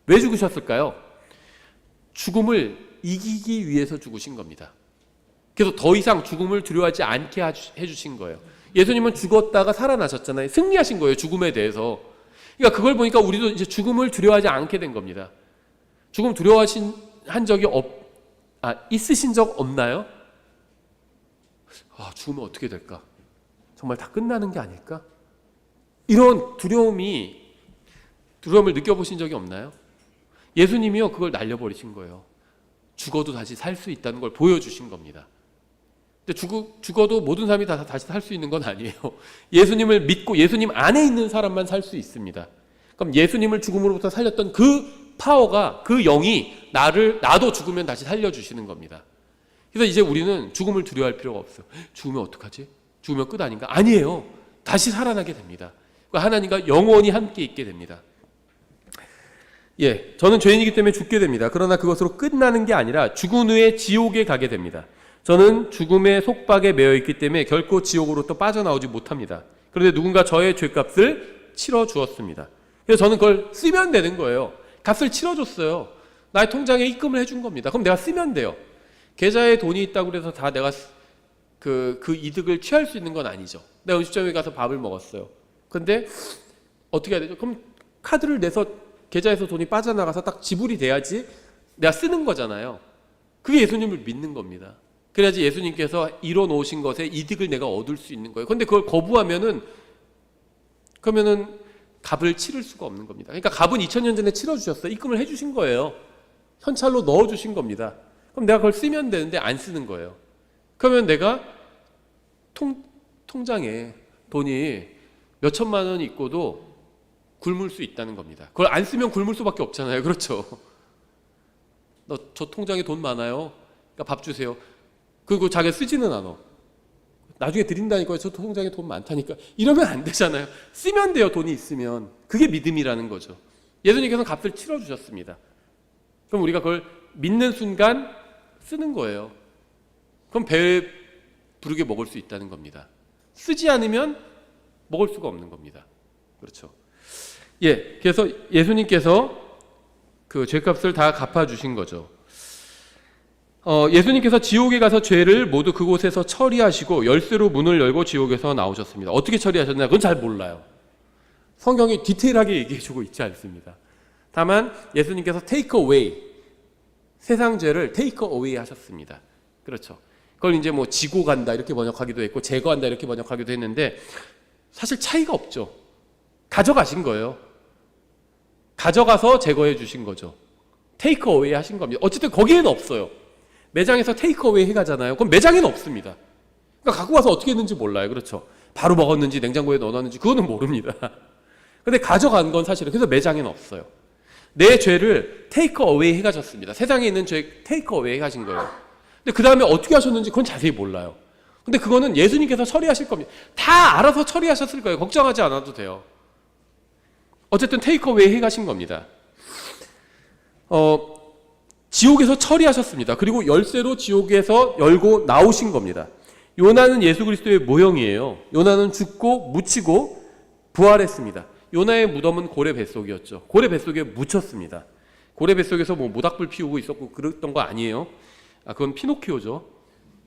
왜 죽으셨을까요? 죽음을 이기기 위해서 죽으신 겁니다. 그래서 더 이상 죽음을 두려워하지 않게 해주신 거예요. 예수님은 죽었다가 살아나셨잖아요. 승리하신 거예요. 죽음에 대해서. 그러니까 그걸 보니까 우리도 이제 죽음을 두려워하지 않게 된 겁니다. 죽음 두려워하신 한 적이 있으신 적 없나요? 죽으면 어떻게 될까? 정말 다 끝나는 게 아닐까? 이런 두려움을 느껴보신 적이 없나요? 예수님이요 그걸 날려버리신 거예요. 죽어도 다시 살 수 있다는 걸 보여주신 겁니다. 근데 죽어도 모든 사람이 다 다시 살 수 있는 건 아니에요. 예수님을 믿고 예수님 안에 있는 사람만 살 수 있습니다. 그럼 예수님을 죽음으로부터 살렸던 그 파워가, 그 영이 나도 죽으면 다시 살려주시는 겁니다. 그래서 이제 우리는 죽음을 두려워할 필요가 없어요. 죽으면 어떡하지? 죽으면 끝 아닌가? 아니에요. 다시 살아나게 됩니다. 하나님과 영원히 함께 있게 됩니다. 저는 죄인이기 때문에 죽게 됩니다. 그러나 그것으로 끝나는 게 아니라 죽은 후에 지옥에 가게 됩니다. 저는 죽음의 속박에 매여 있기 때문에 결코 지옥으로 또 빠져나오지 못합니다. 그런데 누군가 저의 죄값을 치러 주었습니다. 그래서 저는 그걸 쓰면 되는 거예요. 값을 치러줬어요. 나의 통장에 입금을 해준 겁니다. 그럼 내가 쓰면 돼요. 계좌에 돈이 있다고 해서 다 내가 그 이득을 취할 수 있는 건 아니죠. 내가 음식점에 가서 밥을 먹었어요. 근데 어떻게 해야 되죠? 그럼 카드를 내서 계좌에서 돈이 빠져나가서 딱 지불이 돼야지 내가 쓰는 거잖아요. 그게 예수님을 믿는 겁니다. 그래야지 예수님께서 이뤄 놓으신 것에 이득을 내가 얻을 수 있는 거예요. 근데 그걸 거부하면은 그러면은 값을 치를 수가 없는 겁니다. 그러니까 값은 2000년 전에 치러주셨어요. 입금을 해주신 거예요. 현찰로 넣어주신 겁니다. 그럼 내가 그걸 쓰면 되는데 안 쓰는 거예요. 그러면 내가 통장에 돈이 몇 천만 원이 있고도 굶을 수 있다는 겁니다. 그걸 안 쓰면 굶을 수밖에 없잖아요. 그렇죠? 저 통장에 돈 많아요. 그러니까 밥 주세요. 그리고 자기가 쓰지는 않아. 나중에 드린다니까요. 저 통장에 돈 많다니까. 이러면 안 되잖아요. 쓰면 돼요. 돈이 있으면. 그게 믿음이라는 거죠. 예수님께서는 값을 치러주셨습니다. 그럼 우리가 그걸 믿는 순간 쓰는 거예요. 그럼 배 부르게 먹을 수 있다는 겁니다. 쓰지 않으면 먹을 수가 없는 겁니다. 그렇죠. 예, 그래서 예수님께서 그 죄값을 다 갚아주신 거죠. 예수님께서 지옥에 가서 죄를 모두 그곳에서 처리하시고 열쇠로 문을 열고 지옥에서 나오셨습니다. 어떻게 처리하셨나? 그건 잘 몰라요. 성경이 디테일하게 얘기해주고 있지 않습니다. 다만 예수님께서 take away, 세상 죄를 take away 하셨습니다. 그렇죠. 그걸 이제 뭐 지고 간다 이렇게 번역하기도 했고 제거한다 이렇게 번역하기도 했는데 사실 차이가 없죠. 가져가신 거예요. 가져가서 제거해 주신 거죠. take away 하신 겁니다. 어쨌든 거기에는 없어요. 매장에서 테이크 어웨이 해가잖아요. 그럼 매장에는 없습니다. 그러니까 갖고 와서 어떻게 했는지 몰라요. 그렇죠. 바로 먹었는지 냉장고에 넣어놨는지 그거는 모릅니다. 근데 가져간 건 사실은 그래서 매장에는 없어요. 내 죄를 테이크 어웨이 해가셨습니다. 세상에 있는 죄 테이크 어웨이 하신 거예요. 근데 그 다음에 어떻게 하셨는지 그건 자세히 몰라요. 근데 그거는 예수님께서 처리하실 겁니다. 다 알아서 처리하셨을 거예요. 걱정하지 않아도 돼요. 어쨌든 테이크 어웨이 해가신 겁니다. 지옥에서 처리하셨습니다. 그리고 열쇠로 지옥에서 열고 나오신 겁니다. 요나는 예수 그리스도의 모형이에요. 요나는 죽고 묻히고 부활했습니다. 요나의 무덤은 고래 뱃속이었죠. 고래 뱃속에 묻혔습니다. 고래 뱃속에서 뭐 모닥불 피우고 있었고 그랬던 거 아니에요. 그건 피노키오죠.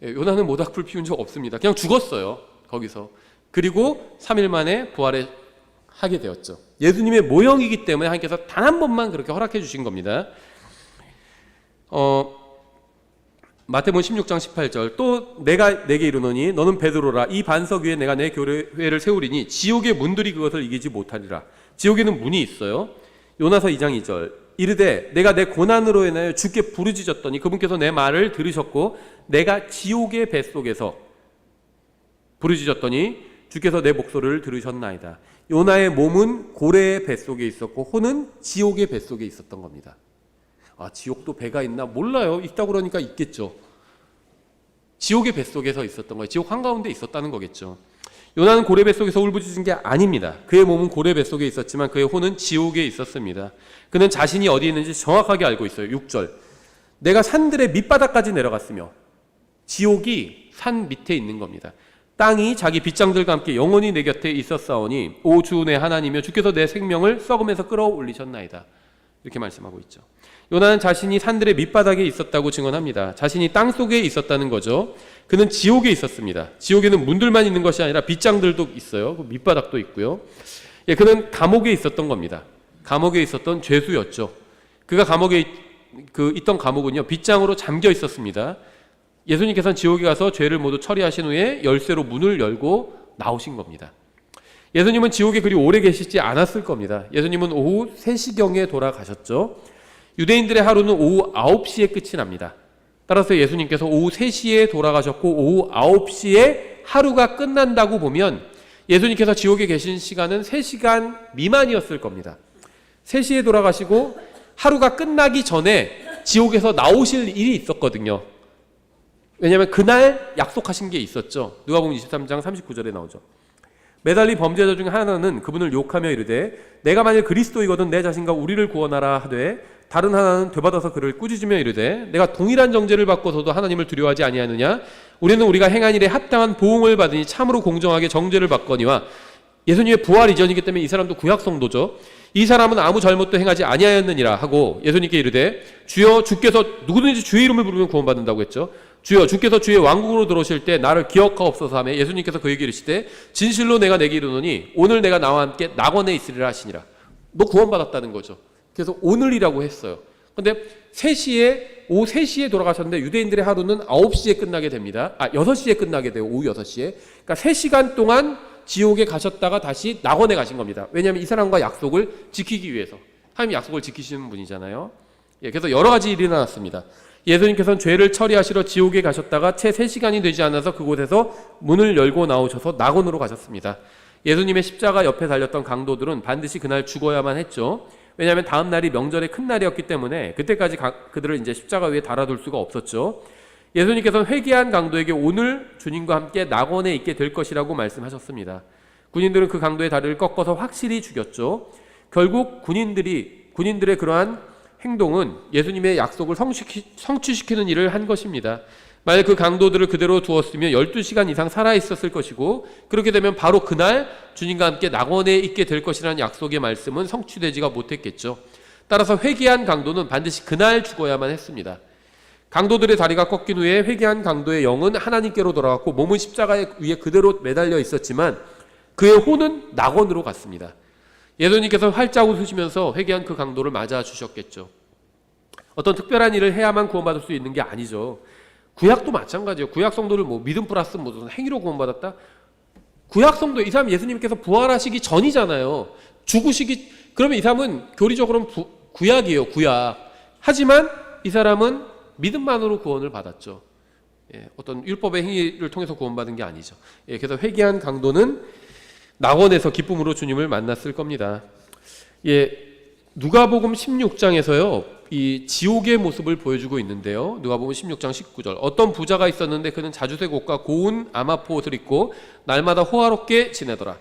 요나는 모닥불 피운 적 없습니다. 그냥 죽었어요. 거기서. 그리고 3일 만에 부활하게 되었죠. 예수님의 모형이기 때문에 하나님께서 단 한 번만 그렇게 허락해 주신 겁니다. 마태복음 16장 18절 또 내가 내게 이르노니 너는 베드로라 이 반석 위에 내가 내 교회를 세우리니 지옥의 문들이 그것을 이기지 못하리라. 지옥에는 문이 있어요. 요나서 2장 2절 이르되 내가 내 고난으로 인하여 주께 부르짖었더니 그분께서 내 말을 들으셨고 내가 지옥의 뱃속에서 부르짖었더니 주께서 내 목소리를 들으셨나이다. 요나의 몸은 고래의 뱃속에 있었고 혼은 지옥의 뱃속에 있었던 겁니다. 지옥도 배가 있나? 몰라요. 있다고 그러니까 있겠죠. 지옥의 뱃속에서 있었던 거예요. 지옥 한가운데 있었다는 거겠죠. 요나는 고래 뱃속에서 울부짖은 게 아닙니다. 그의 몸은 고래 뱃속에 있었지만 그의 혼은 지옥에 있었습니다. 그는 자신이 어디에 있는지 정확하게 알고 있어요. 6절 내가 산들의 밑바닥까지 내려갔으며 지옥이 산 밑에 있는 겁니다. 땅이 자기 빗장들과 함께 영원히 내 곁에 있었사오니 오 주 내 하나님이여 주께서 내 생명을 썩음에서 끌어올리셨나이다. 이렇게 말씀하고 있죠. 요나는 자신이 산들의 밑바닥에 있었다고 증언합니다. 자신이 땅속에 있었다는 거죠. 그는 지옥에 있었습니다. 지옥에는 문들만 있는 것이 아니라 빗장들도 있어요. 밑바닥도 있고요. 그는 감옥에 있었던 겁니다. 감옥에 있었던 죄수였죠. 그가 감옥에 있던 감옥은요 빗장으로 잠겨 있었습니다. 예수님께서는 지옥에 가서 죄를 모두 처리하신 후에 열쇠로 문을 열고 나오신 겁니다. 예수님은 지옥에 그리 오래 계시지 않았을 겁니다. 예수님은 오후 3시경에 돌아가셨죠. 유대인들의 하루는 오후 9시에 끝이 납니다. 따라서 예수님께서 오후 3시에 돌아가셨고 오후 9시에 하루가 끝난다고 보면 예수님께서 지옥에 계신 시간은 3시간 미만이었을 겁니다. 3시에 돌아가시고 하루가 끝나기 전에 지옥에서 나오실 일이 있었거든요. 왜냐하면 그날 약속하신 게 있었죠. 누가복음 23장 39절에 나오죠. 매달린 범죄자 중 하나는 그분을 욕하며 이르되 내가 만일 그리스도이거든 내 자신과 우리를 구원하라 하되 다른 하나는 되받아서 그를 꾸짖으며 이르되 내가 동일한 정죄를 받고서도 하나님을 두려워하지 아니하느냐 우리는 우리가 행한 일에 합당한 보응을 받으니 참으로 공정하게 정죄를 받거니와 예수님의 부활 이전이기 때문에 이 사람도 구약 성도죠. 이 사람은 아무 잘못도 행하지 아니하였느니라 하고 예수님께 이르되 주여 주께서 누구든지 주의 이름을 부르면 구원받는다고 했죠. 주여 주께서 주의 왕국으로 들어오실 때 나를 기억하옵소서 하며 예수님께서 그에게 이르시되 진실로 내가 내게 이르노니 오늘 내가 나와 함께 낙원에 있으리라 하시니라. 너 구원받았다는 거죠. 그래서 오늘이라고 했어요. 근데 오후 3시에 돌아가셨는데 유대인들의 하루는 9시에 끝나게 됩니다. 6시에 끝나게 돼요. 오후 6시에. 그러니까 3시간 동안 지옥에 가셨다가 다시 낙원에 가신 겁니다. 왜냐하면 이 사람과 약속을 지키기 위해서. 하나님이 약속을 지키시는 분이잖아요. 그래서 여러 가지 일이 일어났습니다. 예수님께서는 죄를 처리하시러 지옥에 가셨다가 채 3시간이 되지 않아서 그곳에서 문을 열고 나오셔서 낙원으로 가셨습니다. 예수님의 십자가 옆에 달렸던 강도들은 반드시 그날 죽어야만 했죠. 왜냐하면 다음 날이 명절의 큰 날이었기 때문에 그때까지 그들을 이제 십자가 위에 달아둘 수가 없었죠. 예수님께서는 회개한 강도에게 오늘 주님과 함께 낙원에 있게 될 것이라고 말씀하셨습니다. 군인들은 그 강도의 다리를 꺾어서 확실히 죽였죠. 결국 군인들의 그러한 행동은 예수님의 약속을 성취시키는 일을 한 것입니다. 만약 그 강도들을 그대로 두었으면 12시간 이상 살아있었을 것이고, 그렇게 되면 바로 그날 주님과 함께 낙원에 있게 될 것이라는 약속의 말씀은 성취되지가 못했겠죠. 따라서 회개한 강도는 반드시 그날 죽어야만 했습니다. 강도들의 다리가 꺾인 후에 회개한 강도의 영은 하나님께로 돌아갔고 몸은 십자가 위에 그대로 매달려 있었지만 그의 혼은 낙원으로 갔습니다. 예수님께서 활짝 웃으시면서 회개한 그 강도를 맞아 주셨겠죠. 어떤 특별한 일을 해야만 구원받을 수 있는 게 아니죠. 구약도 마찬가지예요. 구약 성도를 믿음 플러스 무슨 행위로 구원받았다? 구약 성도, 이 사람 예수님께서 부활하시기 전이잖아요. 죽으시기, 그러면 이 사람은 교리적으로는 구약이에요. 구약. 하지만 이 사람은 믿음만으로 구원을 받았죠. 어떤 율법의 행위를 통해서 구원받은 게 아니죠. 그래서 회개한 강도는 낙원에서 기쁨으로 주님을 만났을 겁니다. 누가복음 16장에서요, 이 지옥의 모습을 보여주고 있는데요. 누가복음 16장 19절. 어떤 부자가 있었는데 그는 자주색 옷과 고운 아마포 옷을 입고 날마다 호화롭게 지내더라.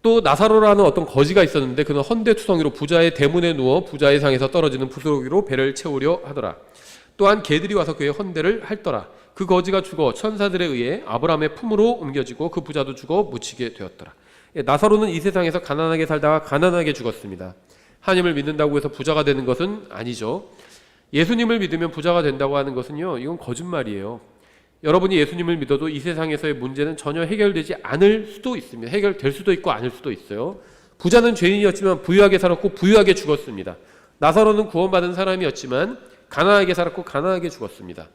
또 나사로라는 어떤 거지가 있었는데 그는 헌대투성이로 부자의 대문에 누워 부자의 상에서 떨어지는 부스러기로 배를 채우려 하더라. 또한 개들이 와서 그의 헌대를 핥더라. 그 거지가 죽어 천사들에 의해 아브라함의 품으로 옮겨지고 그 부자도 죽어 묻히게 되었더라. 나사로는 이 세상에서 가난하게 살다가 가난하게 죽었습니다. 하나님을 믿는다고 해서 부자가 되는 것은 아니죠. 예수님을 믿으면 부자가 된다고 하는 것은요, 이건 거짓말이에요. 여러분이 예수님을 믿어도 이 세상에서의 문제는 전혀 해결되지 않을 수도 있습니다. 해결될 수도 있고 아닐 수도 있어요. 부자는 죄인이었지만 부유하게 살았고 부유하게 죽었습니다. 나사로는 구원받은 사람이었지만 가난하게 살았고 가난하게 죽었습니다.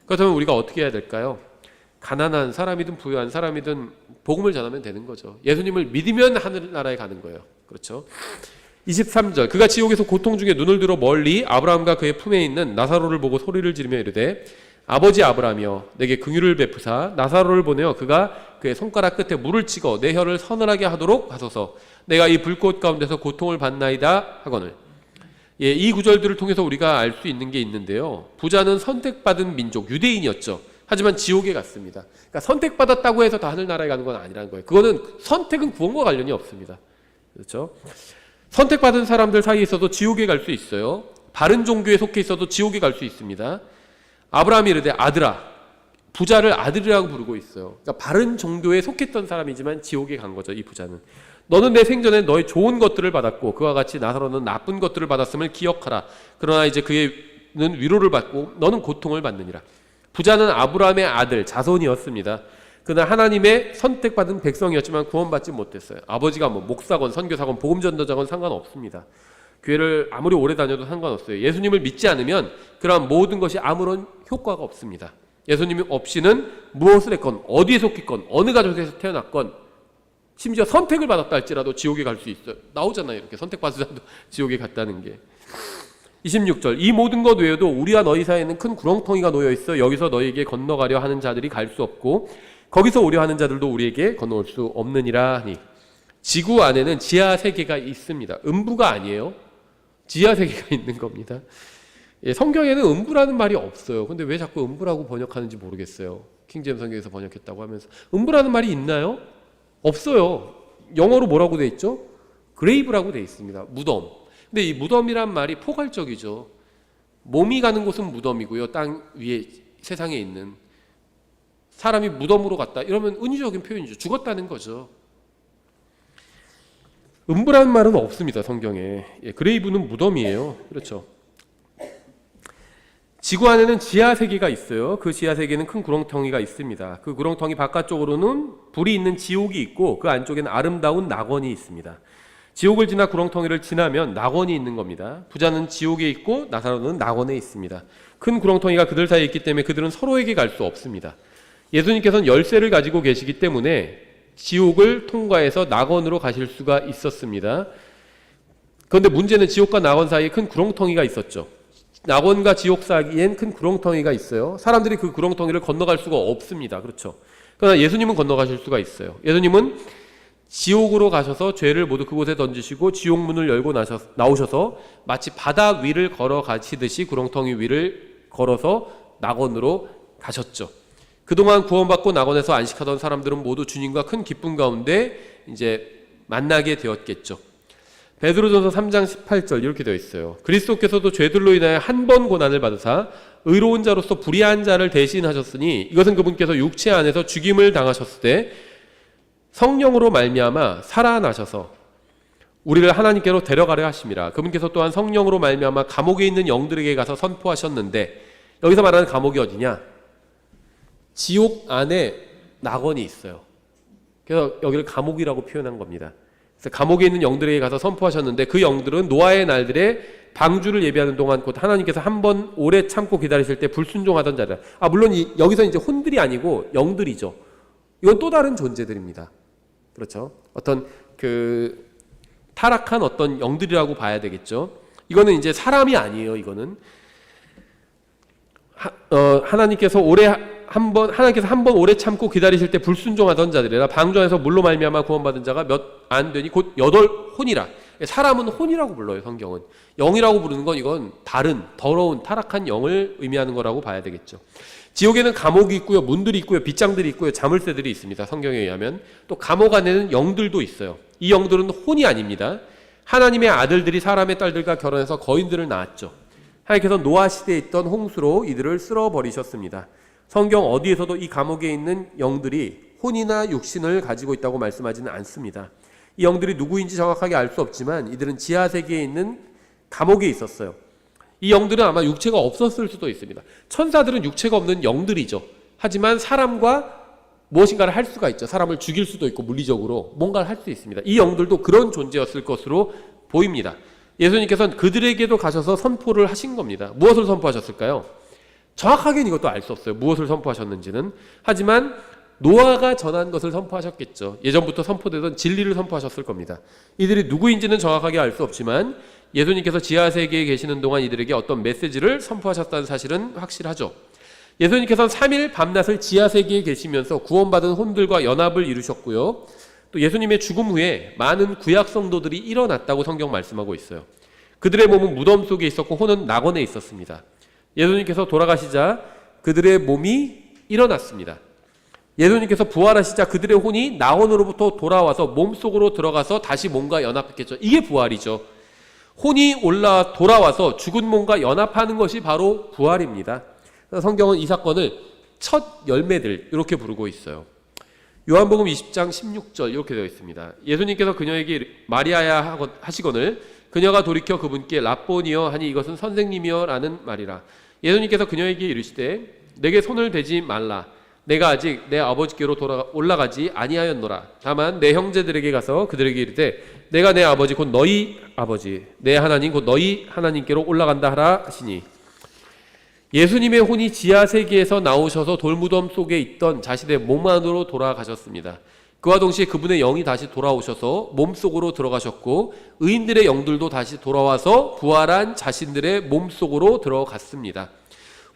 그렇다면 우리가 어떻게 해야 될까요? 가난한 사람이든 부유한 사람이든 복음을 전하면 되는 거죠. 예수님을 믿으면 하늘나라에 가는 거예요. 그렇죠? 23절. 그가 지옥에서 고통 중에 눈을 들어 멀리 아브라함과 그의 품에 있는 나사로를 보고 소리를 지르며 이르되 아버지 아브라함이여 내게 긍휼을 베푸사 나사로를 보내어 그가 그의 손가락 끝에 물을 찍어 내 혀를 서늘하게 하도록 하소서. 내가 이 불꽃 가운데서 고통을 받나이다 하거늘. 이 구절들을 통해서 우리가 알 수 있는 게 있는데요. 부자는 선택받은 민족 유대인이었죠. 하지만 지옥에 갔습니다. 그러니까 선택받았다고 해서 다 하늘나라에 가는 건 아니라는 거예요. 그거는 선택은 구원과 관련이 없습니다. 그렇죠? 선택받은 사람들 사이에 있어도 지옥에 갈 수 있어요. 바른 종교에 속해 있어도 지옥에 갈 수 있습니다. 아브라함이 이르되 아들아, 부자를 아들이라고 부르고 있어요. 그러니까 바른 종교에 속했던 사람이지만 지옥에 간 거죠. 이 부자는. 너는 내 생전에 너의 좋은 것들을 받았고 그와 같이 나사로는 나쁜 것들을 받았음을 기억하라. 그러나 이제 그는 위로를 받고 너는 고통을 받느니라. 부자는 아브라함의 아들 자손이었습니다. 그는 하나님의 선택받은 백성이었지만 구원받지 못했어요. 아버지가 목사건 선교사건 복음전도자건 상관없습니다. 교회를 아무리 오래 다녀도 상관없어요. 예수님을 믿지 않으면 그러한 모든 것이 아무런 효과가 없습니다. 예수님이 없이는 무엇을 했건 어디에 속했건 어느 가족에서 태어났건 심지어 선택을 받았다 할지라도 지옥에 갈 수 있어요. 나오잖아요. 이렇게 선택받은 사람도 지옥에 갔다는 게. 26절. 이 모든 것 외에도 우리와 너희 사이에는 큰 구렁텅이가 놓여 있어 여기서 너희에게 건너가려 하는 자들이 갈 수 없고 거기서 오려 하는 자들도 우리에게 건너올 수 없느니라 하니. 지구 안에는 지하 세계가 있습니다. 음부가 아니에요. 지하 세계가 있는 겁니다. 성경에는 음부라는 말이 없어요. 근데 왜 자꾸 음부라고 번역하는지 모르겠어요. 킹제임스 성경에서 번역했다고 하면서. 음부라는 말이 있나요? 없어요. 영어로 뭐라고 돼 있죠? 그레이브라고 돼 있습니다. 무덤. 근데 이 무덤이란 말이 포괄적이죠. 몸이 가는 곳은 무덤이고요. 땅 위에 세상에 있는 사람이 무덤으로 갔다. 이러면 은유적인 표현이죠. 죽었다는 거죠. 음부라는 말은 없습니다. 성경에. 그레이브는 무덤이에요. 그렇죠. 지구 안에는 지하 세계가 있어요. 그 지하 세계는 큰 구렁텅이가 있습니다. 그 구렁텅이 바깥쪽으로는 불이 있는 지옥이 있고 그 안쪽에는 아름다운 낙원이 있습니다. 지옥을 지나 구렁텅이를 지나면 낙원이 있는 겁니다. 부자는 지옥에 있고 나사로는 낙원에 있습니다. 큰 구렁텅이가 그들 사이에 있기 때문에 그들은 서로에게 갈 수 없습니다. 예수님께서는 열쇠를 가지고 계시기 때문에 지옥을 통과해서 낙원으로 가실 수가 있었습니다. 그런데 문제는 지옥과 낙원 사이에 큰 구렁텅이가 있었죠. 낙원과 지옥 사이엔 큰 구렁텅이가 있어요. 사람들이 그 구렁텅이를 건너갈 수가 없습니다. 그렇죠. 그러나 예수님은 건너가실 수가 있어요. 예수님은 지옥으로 가셔서 죄를 모두 그곳에 던지시고 지옥 문을 열고 나오셔서 마치 바다 위를 걸어가시듯이 구렁텅이 위를 걸어서 낙원으로 가셨죠. 그동안 구원받고 낙원에서 안식하던 사람들은 모두 주님과 큰 기쁨 가운데 이제 만나게 되었겠죠. 베드로전서 3장 18절 이렇게 되어 있어요. 그리스도께서도 죄들로 인하여 한 번 고난을 받으사 의로운 자로서 불의한 자를 대신하셨으니 이것은 그분께서 육체 안에서 죽임을 당하셨을 때 성령으로 말미암아 살아나셔서 우리를 하나님께로 데려가려 하심이라. 그분께서 또한 성령으로 말미암아 감옥에 있는 영들에게 가서 선포하셨는데, 여기서 말하는 감옥이 어디냐? 지옥 안에 낙원이 있어요. 그래서 여기를 감옥이라고 표현한 겁니다. 그래서 감옥에 있는 영들에게 가서 선포하셨는데, 그 영들은 노아의 날들에 방주를 예비하는 동안 곧 하나님께서 한 번 오래 참고 기다리실 때 불순종하던 자들. 물론 여기서 이제 혼들이 아니고 영들이죠. 이건 또 다른 존재들입니다. 그렇죠? 어떤 타락한 어떤 영들이라고 봐야 되겠죠. 이거는 이제 사람이 아니에요. 이거는 하나님께서 한 번 오래 참고 기다리실 때 불순종하던 자들이라. 방주 안에서 물로 말미암아 구원받은 자가 몇 안 되니 곧 8혼이라. 사람은 혼이라고 불러요. 성경은 영이라고 부르는 건 이건 다른 더러운 타락한 영을 의미하는 거라고 봐야 되겠죠. 지옥에는 감옥이 있고요, 문들이 있고요, 빗장들이 있고요, 자물쇠들이 있습니다. 성경에 의하면. 또 감옥 안에는 영들도 있어요. 이 영들은 혼이 아닙니다. 하나님의 아들들이 사람의 딸들과 결혼해서 거인들을 낳았죠. 하나님께서 노아 시대에 있던 홍수로 이들을 쓸어버리셨습니다. 성경 어디에서도 이 감옥에 있는 영들이 혼이나 육신을 가지고 있다고 말씀하지는 않습니다. 이 영들이 누구인지 정확하게 알 수 없지만 이들은 지하세계에 있는 감옥에 있었어요. 이 영들은 아마 육체가 없었을 수도 있습니다. 천사들은 육체가 없는 영들이죠. 하지만 사람과 무엇인가를 할 수가 있죠. 사람을 죽일 수도 있고 물리적으로 뭔가를 할 수 있습니다. 이 영들도 그런 존재였을 것으로 보입니다. 예수님께서는 그들에게도 가셔서 선포를 하신 겁니다. 무엇을 선포하셨을까요? 정확하게는 이것도 알 수 없어요. 무엇을 선포하셨는지는. 하지만 노아가 전한 것을 선포하셨겠죠. 예전부터 선포되던 진리를 선포하셨을 겁니다. 이들이 누구인지는 정확하게 알 수 없지만 예수님께서 지하세계에 계시는 동안 이들에게 어떤 메시지를 선포하셨다는 사실은 확실하죠. 예수님께서는 3일 밤낮을 지하세계에 계시면서 구원받은 혼들과 연합을 이루셨고요. 또 예수님의 죽음 후에 많은 구약 성도들이 일어났다고 성경 말씀하고 있어요. 그들의 몸은 무덤 속에 있었고 혼은 낙원에 있었습니다. 예수님께서 돌아가시자 그들의 몸이 일어났습니다. 예수님께서 부활하시자 그들의 혼이 낙원으로부터 돌아와서 몸속으로 들어가서 다시 몸과 연합했겠죠. 이게 부활이죠. 혼이 돌아와서 죽은 몸과 연합하는 것이 바로 부활입니다. 성경은 이 사건을 첫 열매들 이렇게 부르고 있어요. 요한복음 20장 16절 이렇게 되어 있습니다. 예수님께서 그녀에게 마리아야 하시거늘 그녀가 돌이켜 그분께 랍보니여 하니 이것은 선생님이여 라는 말이라. 예수님께서 그녀에게 이르시되 내게 손을 대지 말라. 내가 아직 내 아버지께로 올라가지 아니하였노라. 다만 내 형제들에게 가서 그들에게 이르되 내가 내 아버지 곧 너희 아버지 내 하나님 곧 너희 하나님께로 올라간다 하라 하시니, 예수님의 혼이 지하세계에서 나오셔서 돌무덤 속에 있던 자신의 몸 안으로 돌아가셨습니다. 그와 동시에 그분의 영이 다시 돌아오셔서 몸속으로 들어가셨고 의인들의 영들도 다시 돌아와서 부활한 자신들의 몸속으로 들어갔습니다.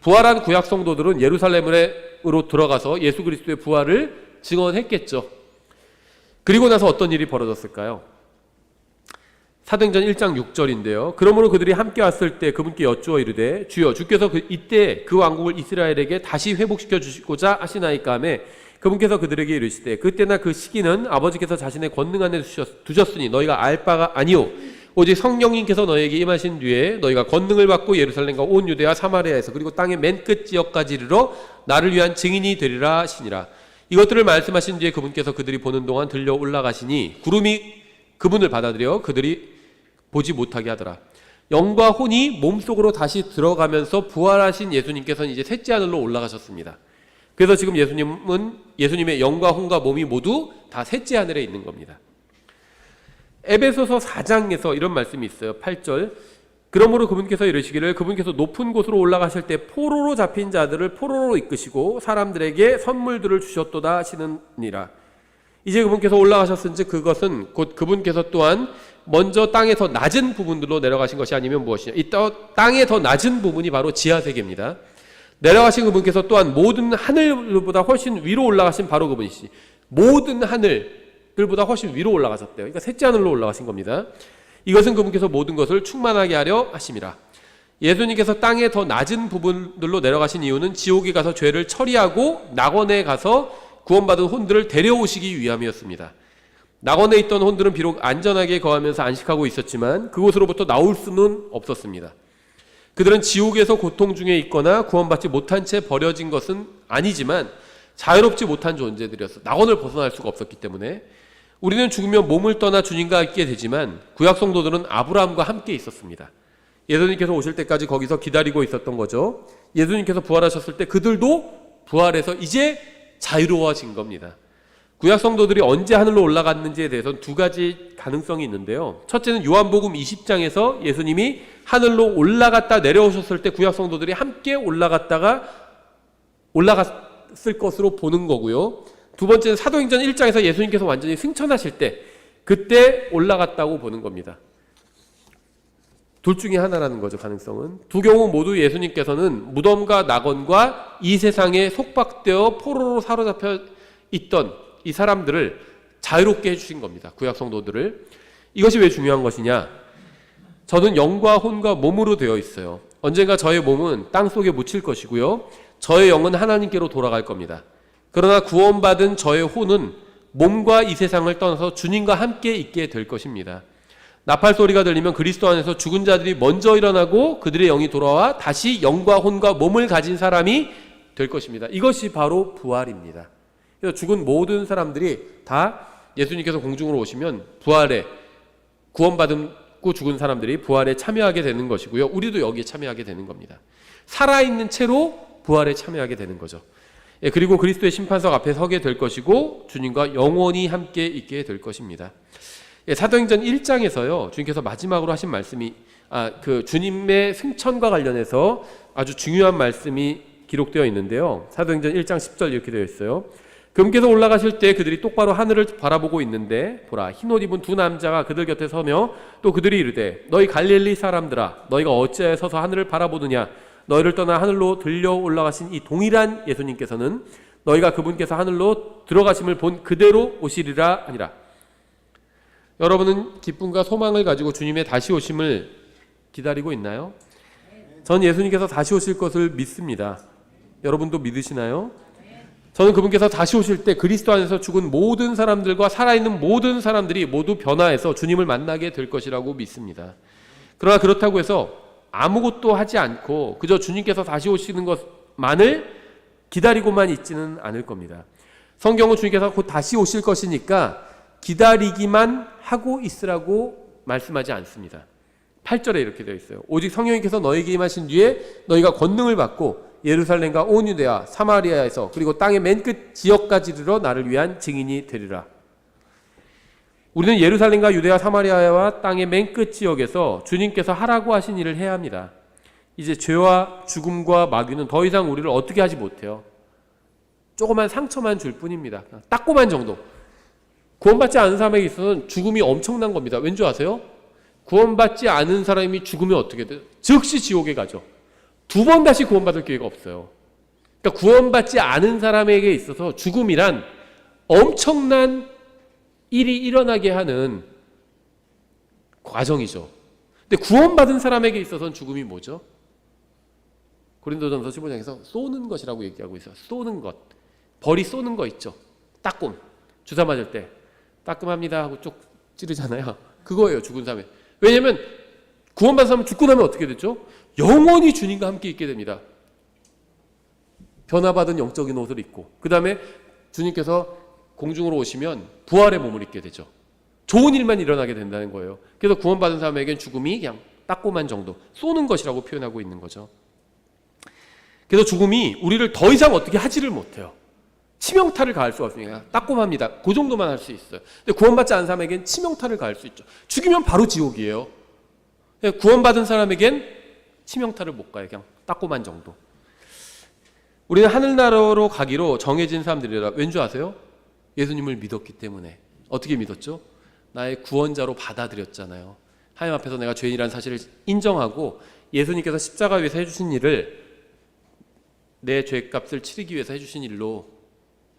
부활한 구약 성도들은 예루살렘으로 들어가서 예수 그리스도의 부활을 증언했겠죠. 그리고 나서 어떤 일이 벌어졌을까요? 사도행전 1장 6절인데요. 그러므로 그들이 함께 왔을 때 그분께 여쭈어 이르되 주여 주께서 이때 그 왕국을 이스라엘에게 다시 회복시켜 주시고자 하시나이까 하매 그분께서 그들에게 이르시되 그때나 그 시기는 아버지께서 자신의 권능 안에 두셨으니 너희가 알 바가 아니오 오직 성령님께서 너희에게 임하신 뒤에 너희가 권능을 받고 예루살렘과 온 유대와 사마리아에서 그리고 땅의 맨 끝 지역까지 이르러 나를 위한 증인이 되리라 하시니라. 이것들을 말씀하신 뒤에 그분께서 그들이 보는 동안 들려 올라가시니 구름이 그분을 받아들여 그들이 보지 못하게 하더라. 영과 혼이 몸속으로 다시 들어가면서 부활하신 예수님께서는 이제 셋째 하늘로 올라가셨습니다. 그래서 지금 예수님의 영과 혼과 몸이 모두 다 셋째 하늘에 있는 겁니다. 에베소서 4장에서 이런 말씀이 있어요. 8절. 그러므로 그분께서 이르시기를 그분께서 높은 곳으로 올라가실 때 포로로 잡힌 자들을 포로로 이끄시고 사람들에게 선물들을 주셨도다 하시느니라. 이제 그분께서 올라가셨은지 그것은 곧 그분께서 또한 먼저 땅의 더 낮은 부분들로 내려가신 것이 아니면 무엇이냐. 이 땅의 더 낮은 부분이 바로 지하세계입니다. 내려가신 그분께서 또한 모든 하늘보다 훨씬 위로 올라가신 바로 그분이시. 모든 하늘들보다 훨씬 위로 올라가셨대요. 그러니까 셋째 하늘로 올라가신 겁니다. 이것은 그분께서 모든 것을 충만하게 하려 하심이라. 예수님께서 땅의 더 낮은 부분들로 내려가신 이유는 지옥에 가서 죄를 처리하고 낙원에 가서 구원받은 혼들을 데려오시기 위함이었습니다. 낙원에 있던 혼들은 비록 안전하게 거하면서 안식하고 있었지만 그곳으로부터 나올 수는 없었습니다. 그들은 지옥에서 고통 중에 있거나 구원받지 못한 채 버려진 것은 아니지만 자유롭지 못한 존재들이었어. 낙원을 벗어날 수가 없었기 때문에 우리는 죽으면 몸을 떠나 주님과 있게 되지만 구약 성도들은 아브라함과 함께 있었습니다. 예수님께서 오실 때까지 거기서 기다리고 있었던 거죠. 예수님께서 부활하셨을 때 그들도 부활해서 이제 자유로워진 겁니다. 구약 성도들이 언제 하늘로 올라갔는지에 대해서는 두 가지 가능성이 있는데요. 첫째는 요한복음 20장에서 예수님이 하늘로 올라갔다 내려오셨을 때 구약 성도들이 함께 올라갔을 것으로 보는 거고요. 두 번째는 사도행전 1장에서 예수님께서 완전히 승천하실 때 그때 올라갔다고 보는 겁니다. 둘 중에 하나라는 거죠. 가능성은. 두 경우 모두 예수님께서는 무덤과 낙원과 이 세상에 속박되어 포로로 사로잡혀 있던 이 사람들을 자유롭게 해주신 겁니다. 구약 성도들을. 이것이 왜 중요한 것이냐? 저는 영과 혼과 몸으로 되어 있어요. 언젠가 저의 몸은 땅속에 묻힐 것이고요. 저의 영은 하나님께로 돌아갈 겁니다. 그러나 구원받은 저의 혼은 몸과 이 세상을 떠나서 주님과 함께 있게 될 것입니다. 나팔 소리가 들리면 그리스도 안에서 죽은 자들이 먼저 일어나고 그들의 영이 돌아와 다시 영과 혼과 몸을 가진 사람이 될 것입니다. 이것이 바로 부활입니다. 그래서 죽은 모든 사람들이 다 예수님께서 공중으로 오시면 부활에 구원받고 죽은 사람들이 부활에 참여하게 되는 것이고요. 우리도 여기에 참여하게 되는 겁니다. 살아있는 채로 부활에 참여하게 되는 거죠. 그리고 그리스도의 심판석 앞에 서게 될 것이고 주님과 영원히 함께 있게 될 것입니다. 사도행전 1장에서요. 주님께서 마지막으로 하신 말씀이 그 주님의 승천과 관련해서 아주 중요한 말씀이 기록되어 있는데요. 사도행전 1장 10절 이렇게 되어 있어요. 그분께서 올라가실 때 그들이 똑바로 하늘을 바라보고 있는데 보라 흰옷 입은 두 남자가 그들 곁에 서며 또 그들이 이르되 너희 갈릴리 사람들아 너희가 어찌하여 서서 하늘을 바라보느냐 너희를 떠나 하늘로 들려 올라가신 이 동일한 예수님께서는 너희가 그분께서 하늘로 들어가심을 본 그대로 오시리라 하니라. 여러분은 기쁨과 소망을 가지고 주님의 다시 오심을 기다리고 있나요? 전 예수님께서 다시 오실 것을 믿습니다. 여러분도 믿으시나요? 저는 그분께서 다시 오실 때 그리스도 안에서 죽은 모든 사람들과 살아있는 모든 사람들이 모두 변화해서 주님을 만나게 될 것이라고 믿습니다. 그러나 그렇다고 해서 아무것도 하지 않고 그저 주님께서 다시 오시는 것만을 기다리고만 있지는 않을 겁니다. 성경은 주님께서 곧 다시 오실 것이니까 기다리기만 하고 있으라고 말씀하지 않습니다. 8절에 이렇게 되어 있어요. 오직 성령님께서 너에게 임하신 뒤에 너희가 권능을 받고 예루살렘과 온 유대아 사마리아에서 그리고 땅의 맨 끝 지역까지 이르러 나를 위한 증인이 되리라. 우리는 예루살렘과 유대아 사마리아와 땅의 맨 끝 지역에서 주님께서 하라고 하신 일을 해야 합니다. 이제 죄와 죽음과 마귀는 더 이상 우리를 어떻게 하지 못해요. 조그만 상처만 줄 뿐입니다. 그냥 따끔한 정도. 구원받지 않은 사람에게 있어서는 죽음이 엄청난 겁니다. 왠지 아세요? 구원받지 않은 사람이 죽으면 어떻게 돼요? 즉시 지옥에 가죠. 두 번 다시 구원받을 기회가 없어요. 그러니까 구원받지 않은 사람에게 있어서 죽음이란 엄청난 일이 일어나게 하는 과정이죠. 근데 구원받은 사람에게 있어서는 죽음이 뭐죠? 고린도전서 15장에서 쏘는 것이라고 얘기하고 있어요. 쏘는 것. 벌이 쏘는 거 있죠. 따끔. 주사 맞을 때 따끔합니다 하고 쪽 찌르잖아요. 그거예요. 죽은 사람에. 왜냐하면 구원받은 사람은 죽고 나면 어떻게 되죠? 영원히 주님과 함께 있게 됩니다. 변화받은 영적인 옷을 입고 그 다음에 주님께서 공중으로 오시면 부활의 몸을 입게 되죠. 좋은 일만 일어나게 된다는 거예요. 그래서 구원받은 사람에게는 죽음이 그냥 따끔한 정도, 쏘는 것이라고 표현하고 있는 거죠. 그래서 죽음이 우리를 더 이상 어떻게 하지를 못해요. 치명타를 가할 수가 없으니까 따끔합니다. 그 정도만 할 수 있어요. 근데 구원받지 않은 사람에겐 치명타를 가할 수 있죠. 죽이면 바로 지옥이에요. 구원받은 사람에겐 치명타를 못 가요. 그냥 따끔한 정도. 우리는 하늘나라로 가기로 정해진 사람들이라. 왠지 아세요? 예수님을 믿었기 때문에. 어떻게 믿었죠? 나의 구원자로 받아들였잖아요. 하나님 앞에서 내가 죄인이라는 사실을 인정하고 예수님께서 십자가 위에서 해주신 일을 내 죄값을 치르기 위해서 해주신 일로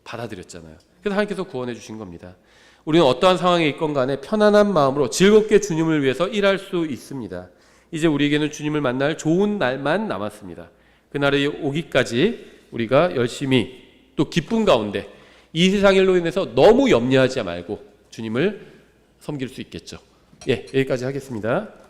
받아들였잖아요. 그래서 하나님께서 구원해 주신 겁니다. 우리는 어떠한 상황에 있건 간에 편안한 마음으로 즐겁게 주님을 위해서 일할 수 있습니다. 이제 우리에게는 주님을 만날 좋은 날만 남았습니다. 그날이 오기까지 우리가 열심히 또 기쁨 가운데 이 세상 일로 인해서 너무 염려하지 말고 주님을 섬길 수 있겠죠. 예, 여기까지 하겠습니다.